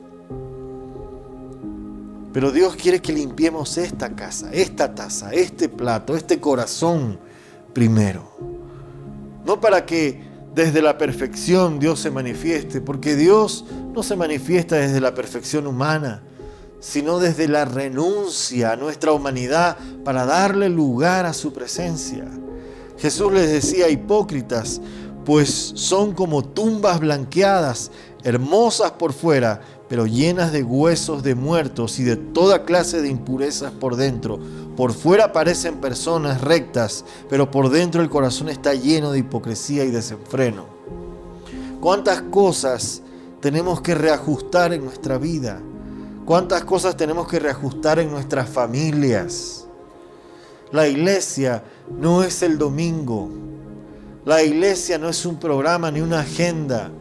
Pero Dios quiere que limpiemos esta casa, esta taza, este plato, este corazón primero. No para que desde la perfección Dios se manifieste, porque Dios no se manifiesta desde la perfección humana, sino desde la renuncia a nuestra humanidad para darle lugar a su presencia. Jesús les decía: hipócritas, pues son como tumbas blanqueadas, hermosas por fuera, pero llenas de huesos de muertos y de toda clase de impurezas por dentro. Por fuera parecen personas rectas, pero por dentro el corazón está lleno de hipocresía y desenfreno. ¿Cuántas cosas tenemos que reajustar en nuestra vida? ¿Cuántas cosas tenemos que reajustar en nuestras familias? La iglesia no es el domingo. La iglesia no es un programa ni una agenda.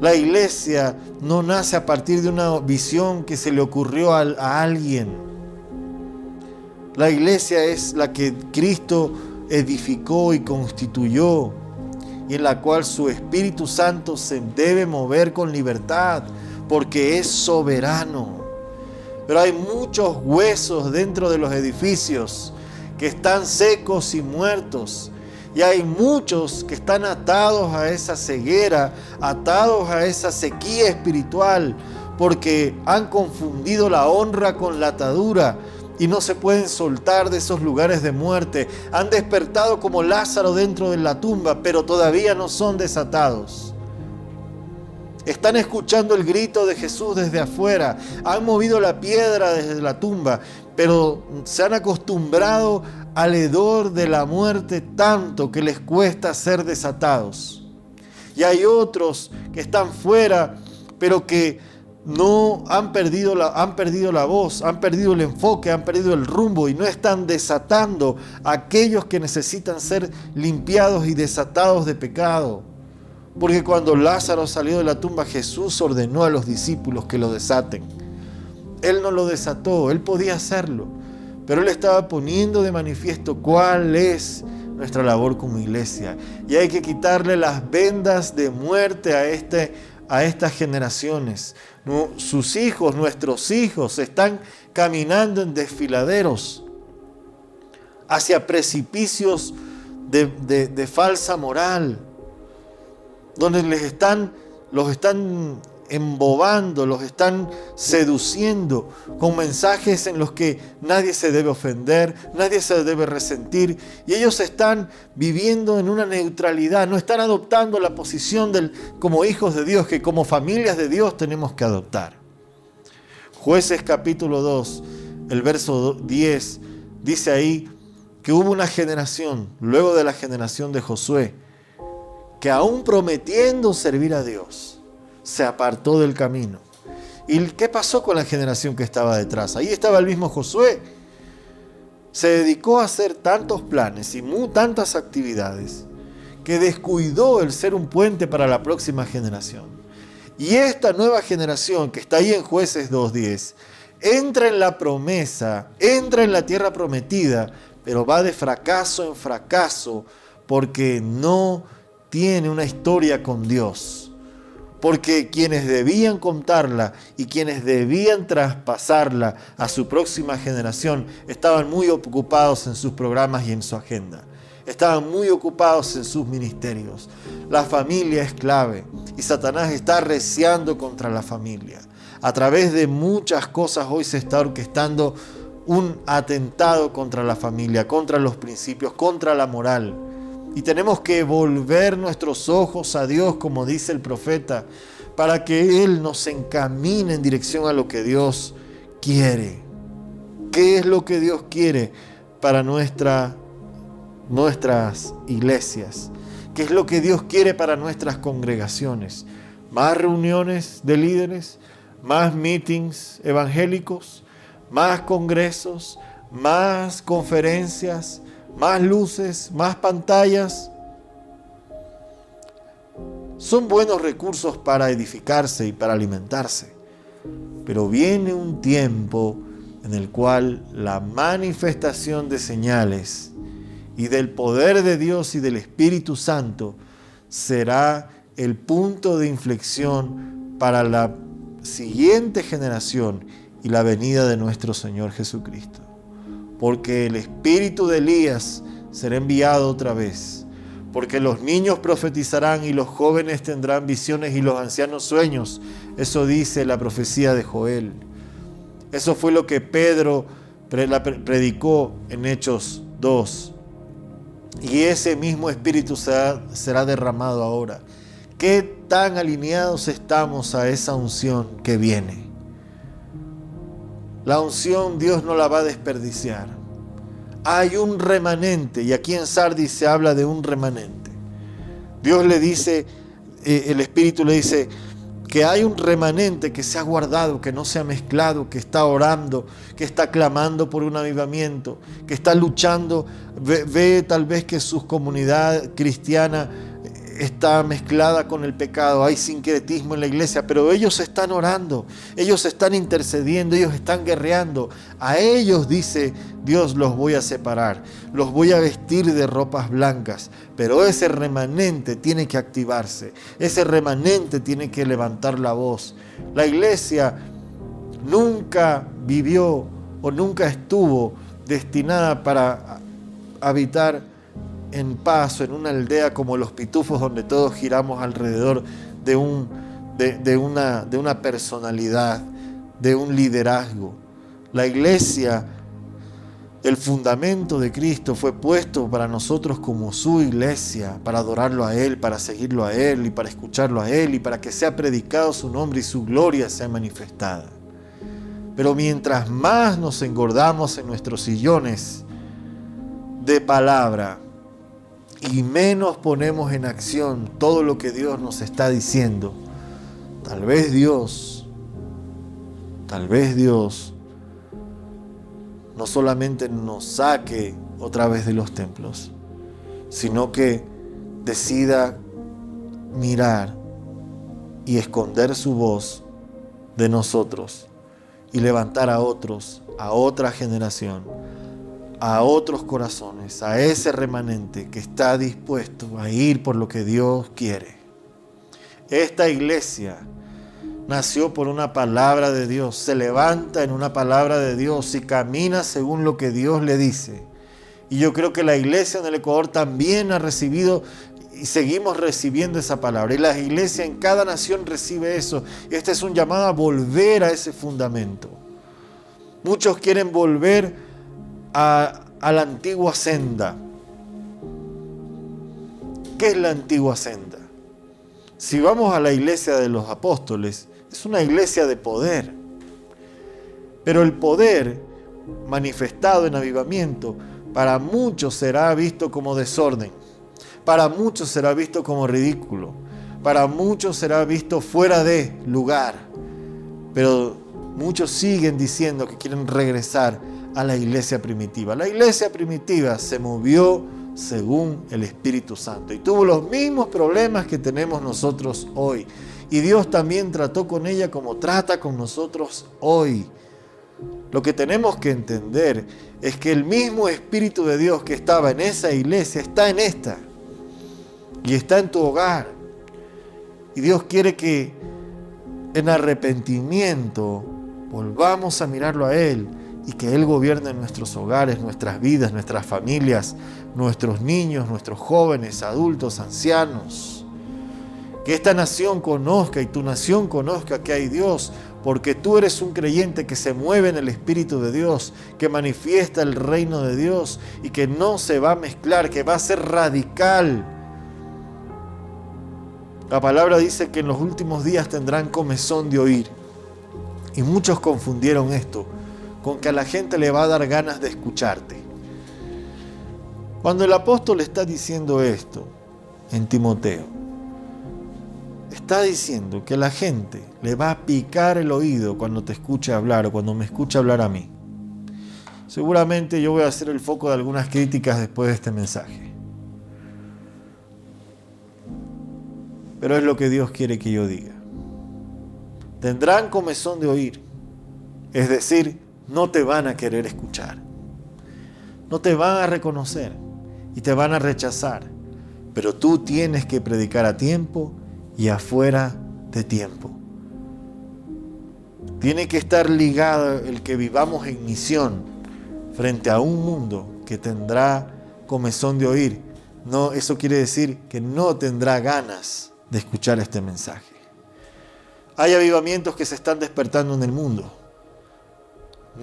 La iglesia no nace a partir de una visión que se le ocurrió a alguien. La iglesia es la que Cristo edificó y constituyó, y en la cual su Espíritu Santo se debe mover con libertad, porque es soberano. Pero hay muchos huesos dentro de los edificios que están secos y muertos. Y hay muchos que están atados a esa ceguera, atados a esa sequía espiritual, porque han confundido la honra con la atadura y no se pueden soltar de esos lugares de muerte. Han despertado como Lázaro dentro de la tumba, pero todavía no son desatados. Están escuchando el grito de Jesús desde afuera. Han movido la piedra desde la tumba, pero se han acostumbrado al hedor de la muerte tanto que les cuesta ser desatados. Y hay otros que están fuera, pero que no han perdido la voz, han perdido el enfoque, han perdido el rumbo y no están desatando a aquellos que necesitan ser limpiados y desatados de pecado. Porque cuando Lázaro salió de la tumba, Jesús ordenó a los discípulos que lo desaten. Él no lo desató, él podía hacerlo, pero él estaba poniendo de manifiesto cuál es nuestra labor como iglesia. Y hay que quitarle las vendas de muerte a estas generaciones. Sus hijos, nuestros hijos, están caminando en desfiladeros hacia precipicios de falsa moral, donde los están embobando, los están seduciendo con mensajes en los que nadie se debe ofender, nadie se debe resentir, y ellos están viviendo en una neutralidad, no están adoptando la posición como hijos de Dios, que como familias de Dios tenemos que adoptar. Jueces capítulo 2, el verso 10, dice ahí que hubo una generación, luego de la generación de Josué, que aún prometiendo servir a Dios, se apartó del camino. ¿Y qué pasó con la generación que estaba detrás? Ahí estaba el mismo Josué. Se dedicó a hacer tantos planes y tantas actividades que descuidó el ser un puente para la próxima generación. Y esta nueva generación que está ahí en Jueces 2:10 entra en la promesa, entra en la tierra prometida, pero va de fracaso en fracaso porque no tiene una historia con Dios. Porque quienes debían contarla y quienes debían traspasarla a su próxima generación estaban muy ocupados en sus programas y en su agenda. Estaban muy ocupados en sus ministerios. La familia es clave y Satanás está arreciando contra la familia. A través de muchas cosas hoy se está orquestando un atentado contra la familia, contra los principios, contra la moral. Y tenemos que volver nuestros ojos a Dios, como dice el profeta, para que Él nos encamine en dirección a lo que Dios quiere. ¿Qué es lo que Dios quiere para nuestras iglesias? ¿Qué es lo que Dios quiere para nuestras congregaciones? ¿Más reuniones de líderes? ¿Más meetings evangélicos? ¿Más congresos? ¿Más conferencias? ¿Más luces? ¿Más pantallas? Son buenos recursos para edificarse y para alimentarse. Pero viene un tiempo en el cual la manifestación de señales y del poder de Dios y del Espíritu Santo será el punto de inflexión para la siguiente generación y la venida de nuestro Señor Jesucristo. Porque el espíritu de Elías será enviado otra vez. Porque los niños profetizarán y los jóvenes tendrán visiones y los ancianos sueños. Eso dice la profecía de Joel. Eso fue lo que Pedro predicó en Hechos 2. Y ese mismo espíritu será derramado ahora. ¿Qué tan alineados estamos a esa unción que viene? La unción Dios no la va a desperdiciar. Hay un remanente, y aquí en Sardis se habla de un remanente. Dios le dice, el Espíritu le dice que hay un remanente que se ha guardado, que no se ha mezclado, que está orando, que está clamando por un avivamiento, que está luchando. Ve tal vez que su comunidad cristiana está mezclada con el pecado, hay sincretismo en la iglesia, pero ellos están orando, ellos están intercediendo, ellos están guerreando. A ellos, dice Dios, los voy a separar, los voy a vestir de ropas blancas, pero ese remanente tiene que activarse, ese remanente tiene que levantar la voz. La iglesia nunca vivió o nunca estuvo destinada para habitar en paz o en una aldea como los pitufos, donde todos giramos alrededor de una personalidad, de un liderazgo. La iglesia, el fundamento de Cristo fue puesto para nosotros como su iglesia, para adorarlo a Él, para seguirlo a Él y para escucharlo a Él y para que sea predicado su nombre y su gloria sea manifestada. Pero mientras más nos engordamos en nuestros sillones de palabra, y menos ponemos en acción todo lo que Dios nos está diciendo, tal vez Dios no solamente nos saque otra vez de los templos, sino que decida mirar y esconder su voz de nosotros y levantar a otros, a otra generación, a otros corazones, a ese remanente que está dispuesto a ir por lo que Dios quiere. Esta iglesia nació por una palabra de Dios, se levanta en una palabra de Dios y camina según lo que Dios le dice. Y yo creo que la iglesia en el Ecuador también ha recibido y seguimos recibiendo esa palabra. Y la iglesia en cada nación recibe eso. Este es un llamado a volver a ese fundamento. Muchos quieren volver a la antigua senda. ¿Qué es la antigua senda? Si vamos a la iglesia de los apóstoles, es una iglesia de poder. Pero el poder manifestado en avivamiento para muchos será visto como desorden. Para muchos será visto como ridículo. Para muchos será visto fuera de lugar. Pero muchos siguen diciendo que quieren regresar a la iglesia primitiva. La iglesia primitiva se movió según el Espíritu Santo y tuvo los mismos problemas que tenemos nosotros hoy. Y Dios también trató con ella como trata con nosotros hoy. Lo que tenemos que entender es que el mismo Espíritu de Dios que estaba en esa iglesia está en esta y está en tu hogar. Y Dios quiere que en arrepentimiento volvamos a mirarlo a Él y que Él gobierne nuestros hogares, nuestras vidas, nuestras familias, nuestros niños, nuestros jóvenes, adultos, ancianos. Que esta nación conozca y tu nación conozca que hay Dios, porque tú eres un creyente que se mueve en el Espíritu de Dios, que manifiesta el reino de Dios y que no se va a mezclar, que va a ser radical. La palabra dice que en los últimos días tendrán comezón de oír. Y muchos confundieron esto con que a la gente le va a dar ganas de escucharte. Cuando el apóstol está diciendo esto en Timoteo, está diciendo que la gente le va a picar el oído cuando te escuche hablar o cuando me escuche hablar a mí. Seguramente yo voy a hacer el foco de algunas críticas después de este mensaje. Pero es lo que Dios quiere que yo diga. Tendrán comezón de oír, es decir, no te van a querer escuchar. No te van a reconocer y te van a rechazar. Pero tú tienes que predicar a tiempo y afuera de tiempo. Tiene que estar ligado el que vivamos en misión frente a un mundo que tendrá comezón de oír. No, eso quiere decir que no tendrá ganas de escuchar este mensaje. Hay avivamientos que se están despertando en el mundo.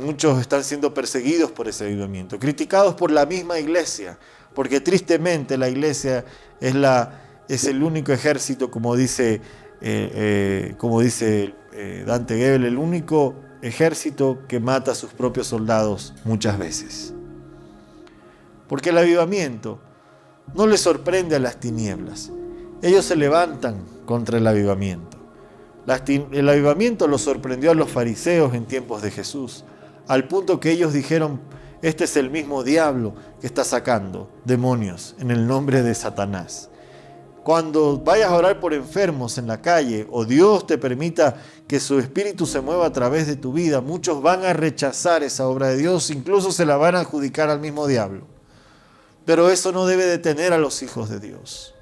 Muchos están siendo perseguidos por ese avivamiento, criticados por la misma iglesia, porque tristemente la iglesia es el único ejército, como dice Dante Gebel, el único ejército que mata a sus propios soldados muchas veces. Porque el avivamiento no le sorprende a las tinieblas. Ellos se levantan contra el avivamiento. El avivamiento los sorprendió a los fariseos en tiempos de Jesús, al punto que ellos dijeron: este es el mismo diablo que está sacando demonios en el nombre de Satanás. Cuando vayas a orar por enfermos en la calle o Dios te permita que su espíritu se mueva a través de tu vida, muchos van a rechazar esa obra de Dios, incluso se la van a adjudicar al mismo diablo. Pero eso no debe detener a los hijos de Dios,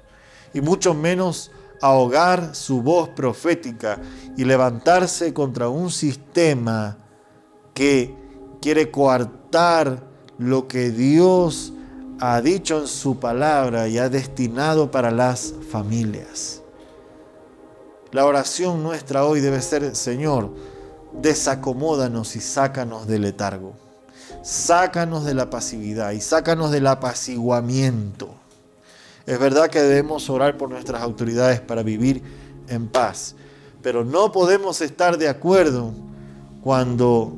y mucho menos ahogar su voz profética y levantarse contra un sistema que quiere coartar lo que Dios ha dicho en su palabra y ha destinado para las familias. La oración nuestra hoy debe ser: Señor, desacomódanos y sácanos del letargo. Sácanos de la pasividad y sácanos del apaciguamiento. Es verdad que debemos orar por nuestras autoridades para vivir en paz, pero no podemos estar de acuerdo cuando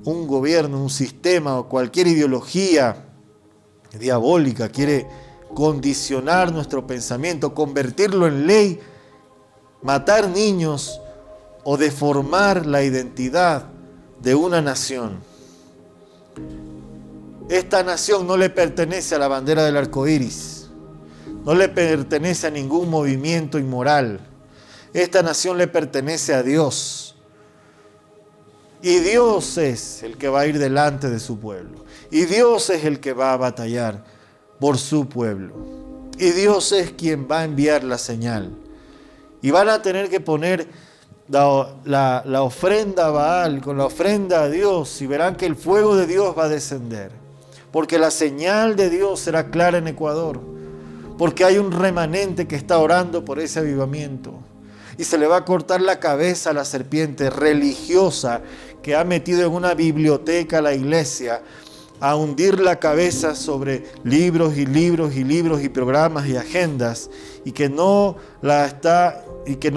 un gobierno, un sistema o cualquier ideología diabólica quiere condicionar nuestro pensamiento, convertirlo en ley, matar niños o deformar la identidad de una nación. Esta nación no le pertenece a la bandera del arco iris, no le pertenece a ningún movimiento inmoral. Esta nación le pertenece a Dios. Y Dios es el que va a ir delante de su pueblo. Y Dios es el que va a batallar por su pueblo. Y Dios es quien va a enviar la señal. Y van a tener que poner la ofrenda a Baal con la ofrenda a Dios, y verán que el fuego de Dios va a descender. Porque la señal de Dios será clara en Ecuador. Porque hay un remanente que está orando por ese avivamiento. Y se le va a cortar la cabeza a la serpiente religiosa que ha metido en una biblioteca a la iglesia a hundir la cabeza sobre libros y libros y libros y programas y agendas, y que no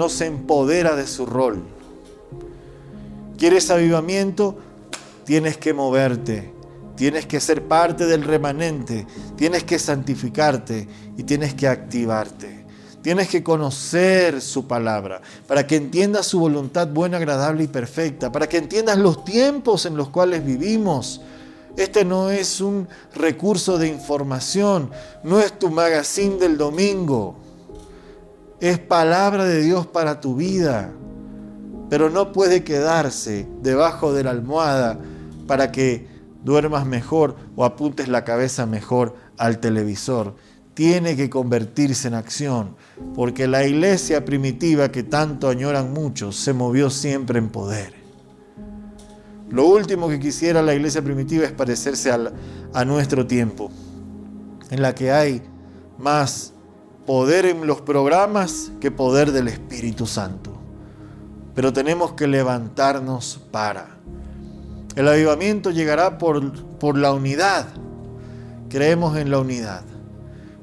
se empodera de su rol. ¿Quieres avivamiento? Tienes que moverte. Tienes que ser parte del remanente, tienes que santificarte y tienes que activarte. Tienes que conocer su palabra para que entiendas su voluntad buena, agradable y perfecta, para que entiendas los tiempos en los cuales vivimos. Este no es un recurso de información, no es tu magazine del domingo. Es palabra de Dios para tu vida, pero no puede quedarse debajo de la almohada para que duermas mejor o apuntes la cabeza mejor al televisor. Tiene que convertirse en acción, porque la iglesia primitiva que tanto añoran muchos se movió siempre en poder. Lo último que quisiera la iglesia primitiva es parecerse a nuestro tiempo, en la que hay más poder en los programas que poder del Espíritu Santo. pero tenemos que levantarnos para. El avivamiento llegará por la unidad. Creemos en la unidad,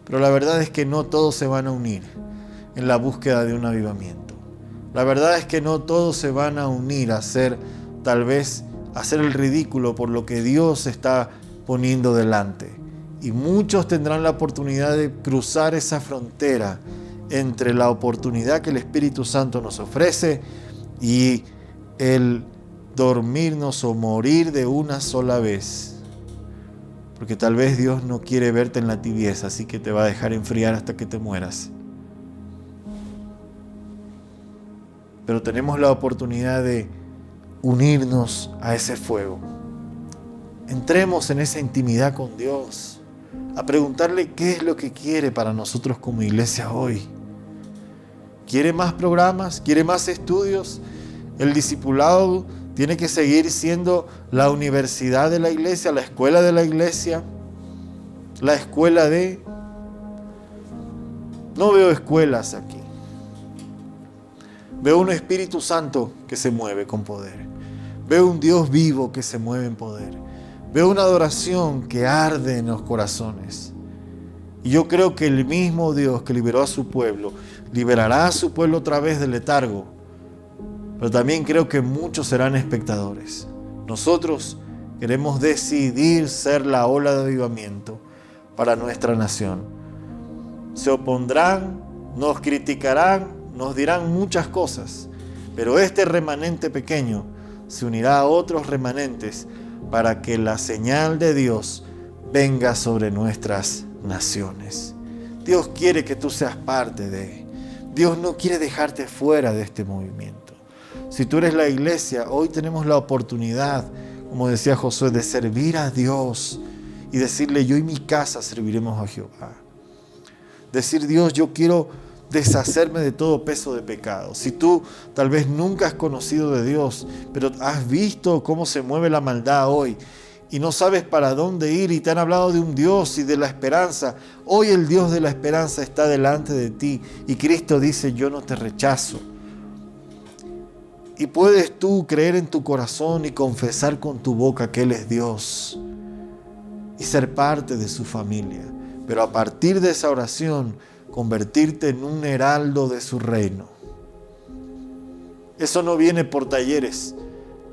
pero la verdad es que no todos se van a unir en la búsqueda de un avivamiento. La verdad es que no todos se van a unir a hacer el ridículo por lo que Dios está poniendo delante. Y muchos tendrán la oportunidad de cruzar esa frontera entre la oportunidad que el Espíritu Santo nos ofrece y el dormirnos o morir de una sola vez. Porque tal vez Dios no quiere verte en la tibieza, así que te va a dejar enfriar hasta que te mueras. Pero tenemos la oportunidad de unirnos a ese fuego. Entremos en esa intimidad con Dios, a preguntarle qué es lo que quiere para nosotros como iglesia hoy. ¿Quiere más programas? ¿Quiere más estudios? El discipulado tiene que seguir siendo la universidad de la iglesia, la escuela de la iglesia, la escuela de... No veo escuelas aquí. Veo un Espíritu Santo que se mueve con poder. Veo un Dios vivo que se mueve en poder. Veo una adoración que arde en los corazones. Y yo creo que el mismo Dios que liberó a su pueblo, liberará a su pueblo otra vez del letargo. Pero también creo que muchos serán espectadores. Nosotros queremos decidir ser la ola de avivamiento para nuestra nación. Se opondrán, nos criticarán, nos dirán muchas cosas, pero este remanente pequeño se unirá a otros remanentes para que la señal de Dios venga sobre nuestras naciones. Dios quiere que tú seas parte de. Dios no quiere dejarte fuera de este movimiento. Si tú eres la iglesia, hoy tenemos la oportunidad, como decía Josué, de servir a Dios y decirle: yo y mi casa serviremos a Jehová. Decir: Dios, yo quiero deshacerme de todo peso de pecado. Si tú tal vez nunca has conocido de Dios, pero has visto cómo se mueve la maldad hoy y no sabes para dónde ir y te han hablado de un Dios y de la esperanza, hoy el Dios de la esperanza está delante de ti y Cristo dice: yo no te rechazo. Y puedes tú creer en tu corazón y confesar con tu boca que Él es Dios y ser parte de su familia. Pero a partir de esa oración, convertirte en un heraldo de su reino. Eso no viene por talleres,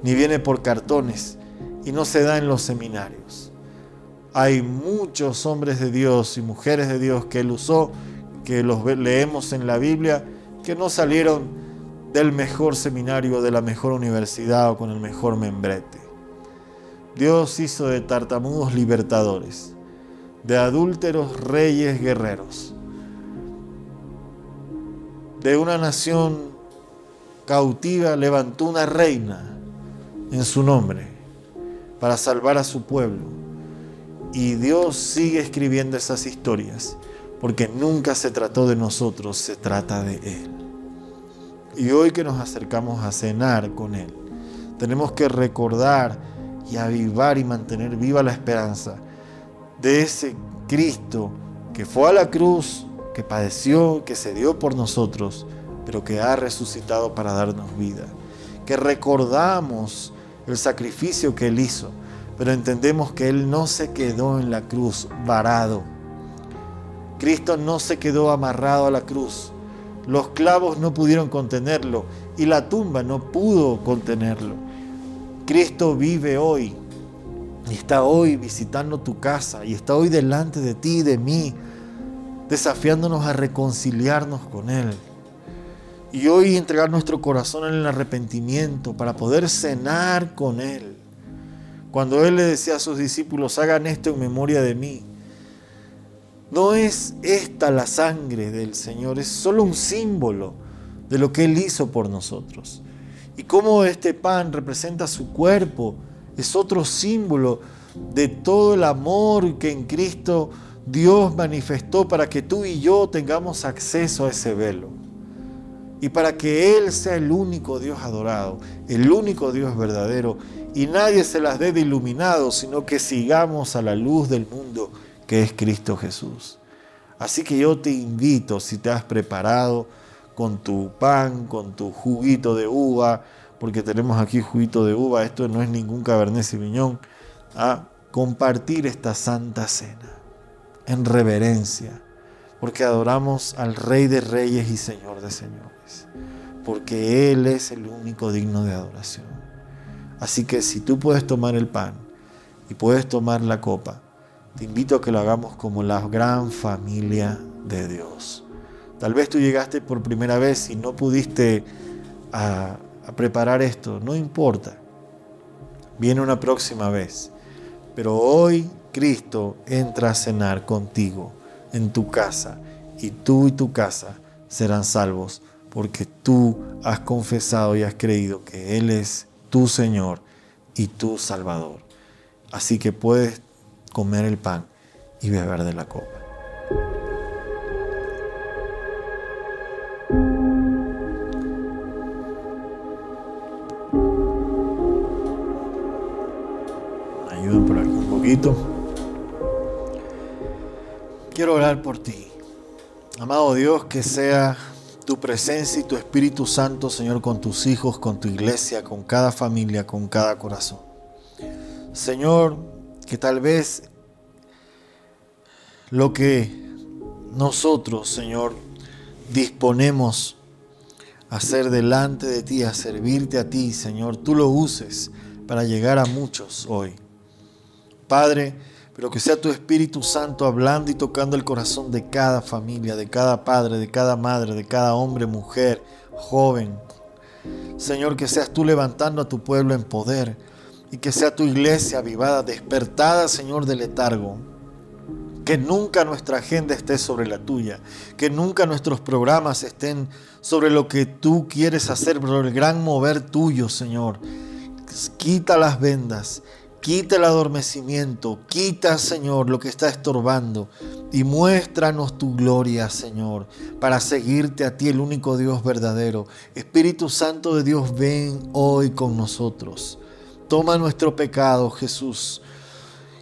ni viene por cartones, y no se da en los seminarios. Hay muchos hombres de Dios y mujeres de Dios que Él usó, que los leemos en la Biblia, que no salieron del mejor seminario, de la mejor universidad o con el mejor membrete. Dios hizo de tartamudos libertadores, de adúlteros reyes guerreros, de una nación cautiva levantó una reina en su nombre para salvar a su pueblo. Y Dios sigue escribiendo esas historias porque nunca se trató de nosotros, se trata de Él. Y hoy que nos acercamos a cenar con Él, tenemos que recordar y avivar y mantener viva la esperanza de ese Cristo que fue a la cruz, que padeció, que se dio por nosotros, pero que ha resucitado para darnos vida. Que recordamos el sacrificio que Él hizo, pero entendemos que Él no se quedó en la cruz varado. Cristo no se quedó amarrado a la cruz. Los clavos no pudieron contenerlo y la tumba no pudo contenerlo. Cristo vive hoy y está hoy visitando tu casa y está hoy delante de ti y de mí, desafiándonos a reconciliarnos con Él. Y hoy entregar nuestro corazón en el arrepentimiento para poder cenar con Él. Cuando Él le decía a sus discípulos: hagan esto en memoria de mí. No es esta la sangre del Señor, es solo un símbolo de lo que Él hizo por nosotros. Y cómo este pan representa su cuerpo, es otro símbolo de todo el amor que en Cristo Dios manifestó para que tú y yo tengamos acceso a ese velo. Y para que Él sea el único Dios adorado, el único Dios verdadero, y nadie se las dé de iluminado, sino que sigamos a la luz del mundo, que es Cristo Jesús. Así que yo te invito, si te has preparado, con tu pan, con tu juguito de uva, porque tenemos aquí juguito de uva, esto no es ningún Cabernet Sauvignon, a compartir esta santa cena en reverencia, porque adoramos al Rey de Reyes y Señor de Señores, porque Él es el único digno de adoración. Así que si tú puedes tomar el pan y puedes tomar la copa, te invito a que lo hagamos como la gran familia de Dios. Tal vez tú llegaste por primera vez y no pudiste a preparar esto, no importa, viene una próxima vez. Pero hoy Cristo entra a cenar contigo en tu casa y tú y tu casa serán salvos porque tú has confesado y has creído que Él es tu Señor y tu Salvador. Así que puedes comer el pan y beber de la copa. Ayuden por aquí un poquito. Quiero orar por ti. Amado Dios, que sea tu presencia y tu Espíritu Santo, Señor, con tus hijos, con tu iglesia, con cada familia, con cada corazón. Señor, que tal vez lo que nosotros, Señor, disponemos a hacer delante de ti, a servirte a ti, Señor, tú lo uses para llegar a muchos hoy. Padre, pero que sea tu Espíritu Santo hablando y tocando el corazón de cada familia, de cada padre, de cada madre, de cada hombre, mujer, joven. Señor, que seas tú levantando a tu pueblo en poder y que sea tu iglesia avivada, despertada, Señor, del letargo. Que nunca nuestra agenda esté sobre la tuya, que nunca nuestros programas estén sobre lo que tú quieres hacer, por el gran mover tuyo, Señor. Quita las vendas. Quita el adormecimiento, quita, Señor, lo que está estorbando y muéstranos tu gloria, Señor, para seguirte a ti, el único Dios verdadero. Espíritu Santo de Dios, ven hoy con nosotros. Toma nuestro pecado, Jesús.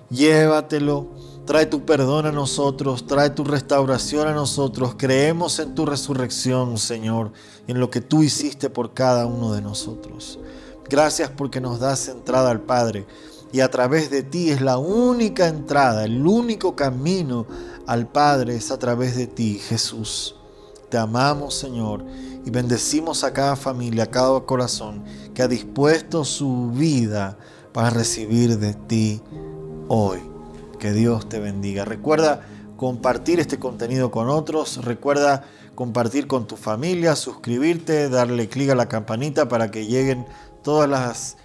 Llévatelo, trae tu perdón a nosotros, trae tu restauración a nosotros. Creemos en tu resurrección, Señor, y en lo que tú hiciste por cada uno de nosotros. Gracias porque nos das entrada al Padre. Y a través de ti es la única entrada, el único camino al Padre es a través de ti, Jesús. Te amamos, Señor, y bendecimos a cada familia, a cada corazón que ha dispuesto su vida para recibir de ti hoy. Que Dios te bendiga. Recuerda compartir este contenido con otros. Recuerda compartir con tu familia, suscribirte, darle clic a la campanita para que lleguen todas las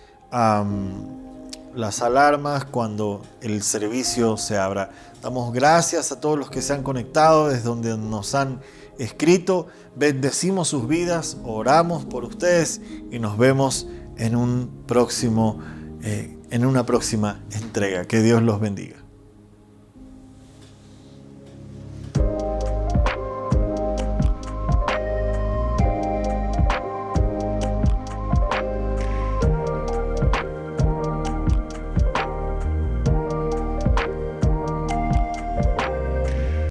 alarmas cuando el servicio se abra. Damos gracias a todos los que se han conectado desde donde nos han escrito. Bendecimos sus vidas, oramos por ustedes y nos vemos en una próxima entrega. Que Dios los bendiga.